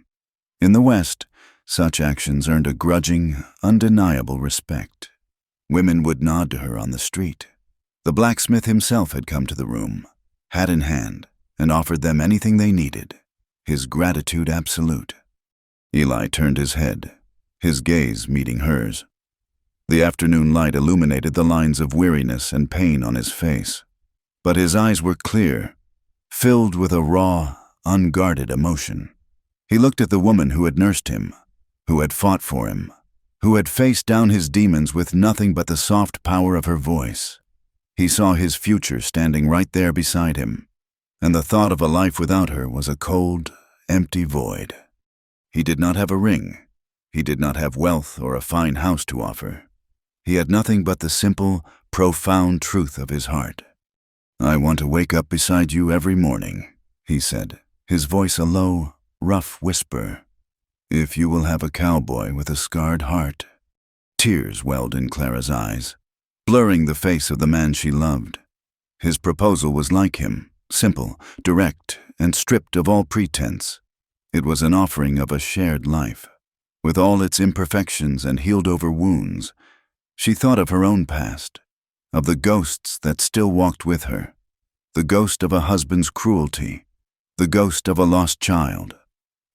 S1: In the West, such actions earned a grudging, undeniable respect. Women would nod to her on the street. The blacksmith himself had come to the room, hat in hand, and offered them anything they needed, his gratitude absolute. Eli turned his head, his gaze meeting hers. The afternoon light illuminated the lines of weariness and pain on his face, but his eyes were clear, filled with a raw, unguarded emotion. He looked at the woman who had nursed him, who had fought for him, who had faced down his demons with nothing but the soft power of her voice. He saw his future standing right there beside him, and the thought of a life without her was a cold, empty void. He did not have a ring. He did not have wealth or a fine house to offer. He had nothing but the simple, profound truth of his heart. "I want to wake up beside you every morning," he said, his voice a low, rough whisper. "If you will have a cowboy with a scarred heart." Tears welled in Clara's eyes, blurring the face of the man she loved. His proposal was like him, simple, direct, and stripped of all pretense. It was an offering of a shared life. With all its imperfections and healed-over wounds, she thought of her own past, of the ghosts that still walked with her, the ghost of a husband's cruelty, the ghost of a lost child,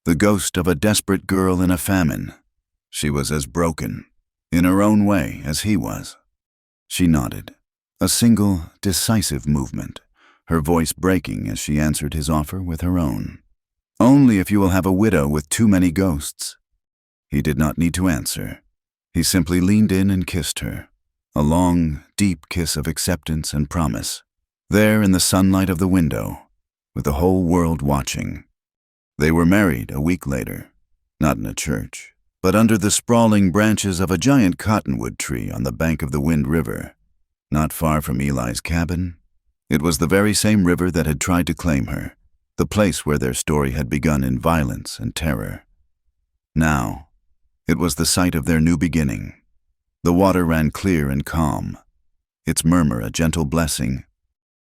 S1: the ghost of a desperate girl in a famine. She was as broken, in her own way, as he was. She nodded, a single, decisive movement, her voice breaking as she answered his offer with her own. "Only if you will have a widow with too many ghosts." He did not need to answer. He simply leaned in and kissed her, a long, deep kiss of acceptance and promise, there in the sunlight of the window, with the whole world watching. They were married a week later, not in a church, but under the sprawling branches of a giant cottonwood tree on the bank of the Wind River, not far from Eli's cabin. It was the very same river that had tried to claim her, the place where their story had begun in violence and terror. Now, it was the site of their new beginning. The water ran clear and calm, its murmur a gentle blessing.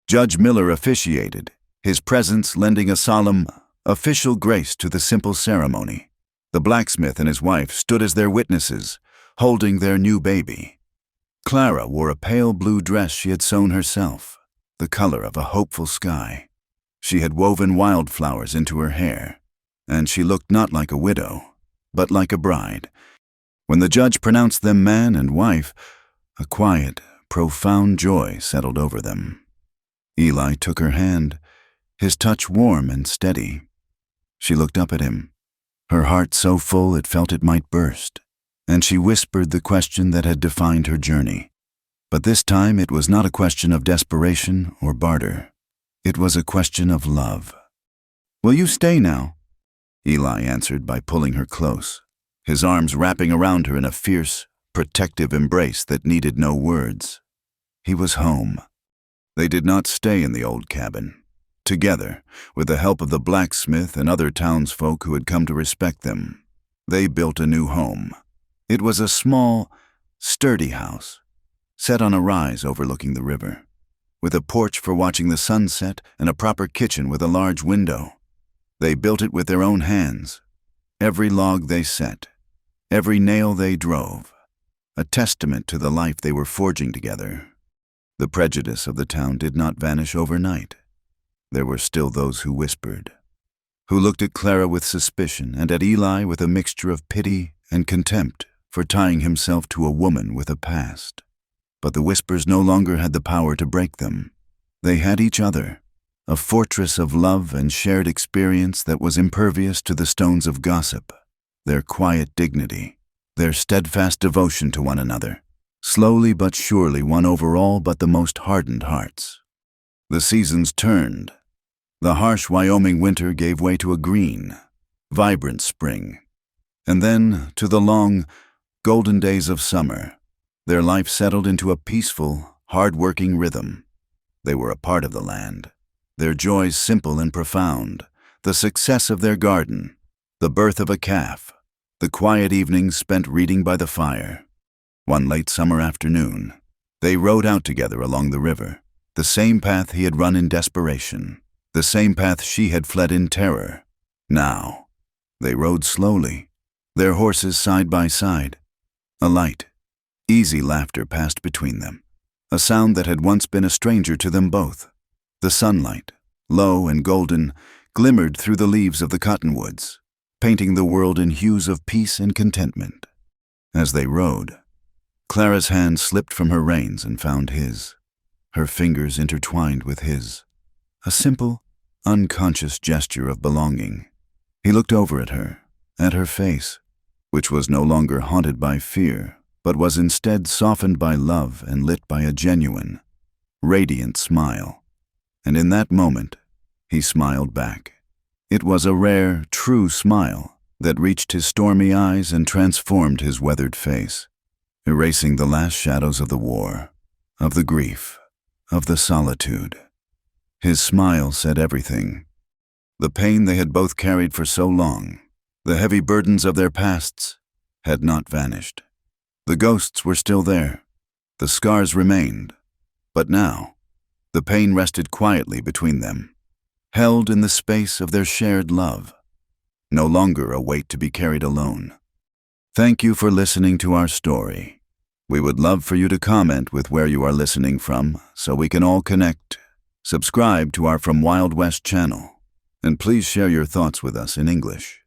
S1: Judge Miller officiated, his presence lending a solemn, official grace to the simple ceremony. The blacksmith and his wife stood as their witnesses, holding their new baby. Clara wore a pale blue dress she had sewn herself, the color of a hopeful sky. She had woven wildflowers into her hair, and she looked not like a widow, but like a bride. When the judge pronounced them man and wife, a quiet, profound joy settled over them. Eli took her hand, his touch warm and steady. She looked up at him, her heart so full it felt it might burst, and she whispered the question that had defined her journey. But this time it was not a question of desperation or barter. It was a question of love. "Will you stay now?" Eli answered by pulling her close, his arms wrapping around her in a fierce, protective embrace that needed no words. He was home. They did not stay in the old cabin. Together, with the help of the blacksmith and other townsfolk who had come to respect them, they built a new home. It was a small, sturdy house, set on a rise overlooking the river, with a porch for watching the sunset and a proper kitchen with a large window. They built it with their own hands. Every log they set, every nail they drove, a testament to the life they were forging together. The prejudice of the town did not vanish overnight. There were still those who whispered, who looked at Clara with suspicion and at Eli with a mixture of pity and contempt for tying himself to a woman with a past. But the whispers no longer had the power to break them. They had each other, a fortress of love and shared experience that was impervious to the stones of gossip, their quiet dignity, their steadfast devotion to one another. Slowly but surely won over all but the most hardened hearts. The seasons turned. The harsh Wyoming winter gave way to a green, vibrant spring, and then to the long, golden days of summer. Their life settled into a peaceful, hard-working rhythm. They were a part of the land, their joys simple and profound, the success of their garden, the birth of a calf, the quiet evenings spent reading by the fire. One late summer afternoon, they rode out together along the river, the same path he had run in desperation, the same path she had fled in terror. Now, they rode slowly, their horses side by side. A light, easy laughter passed between them, a sound that had once been a stranger to them both. The sunlight, low and golden, glimmered through the leaves of the cottonwoods, painting the world in hues of peace and contentment. As they rode, Clara's hand slipped from her reins and found his, her fingers intertwined with his. A simple, unconscious gesture of belonging. He looked over at her face, which was no longer haunted by fear, but was instead softened by love and lit by a genuine, radiant smile. And in that moment, he smiled back. It was a rare, true smile that reached his stormy eyes and transformed his weathered face, erasing the last shadows of the war, of the grief, of the solitude. His smile said everything. The pain they had both carried for so long, the heavy burdens of their pasts, had not vanished. The ghosts were still there, the scars remained, but now, the pain rested quietly between them, held in the space of their shared love, no longer a weight to be carried alone. Thank you for listening to our story. We would love for you to comment with where you are listening from so we can all connect. Subscribe to our From Wild West channel, and please share your thoughts with us in English.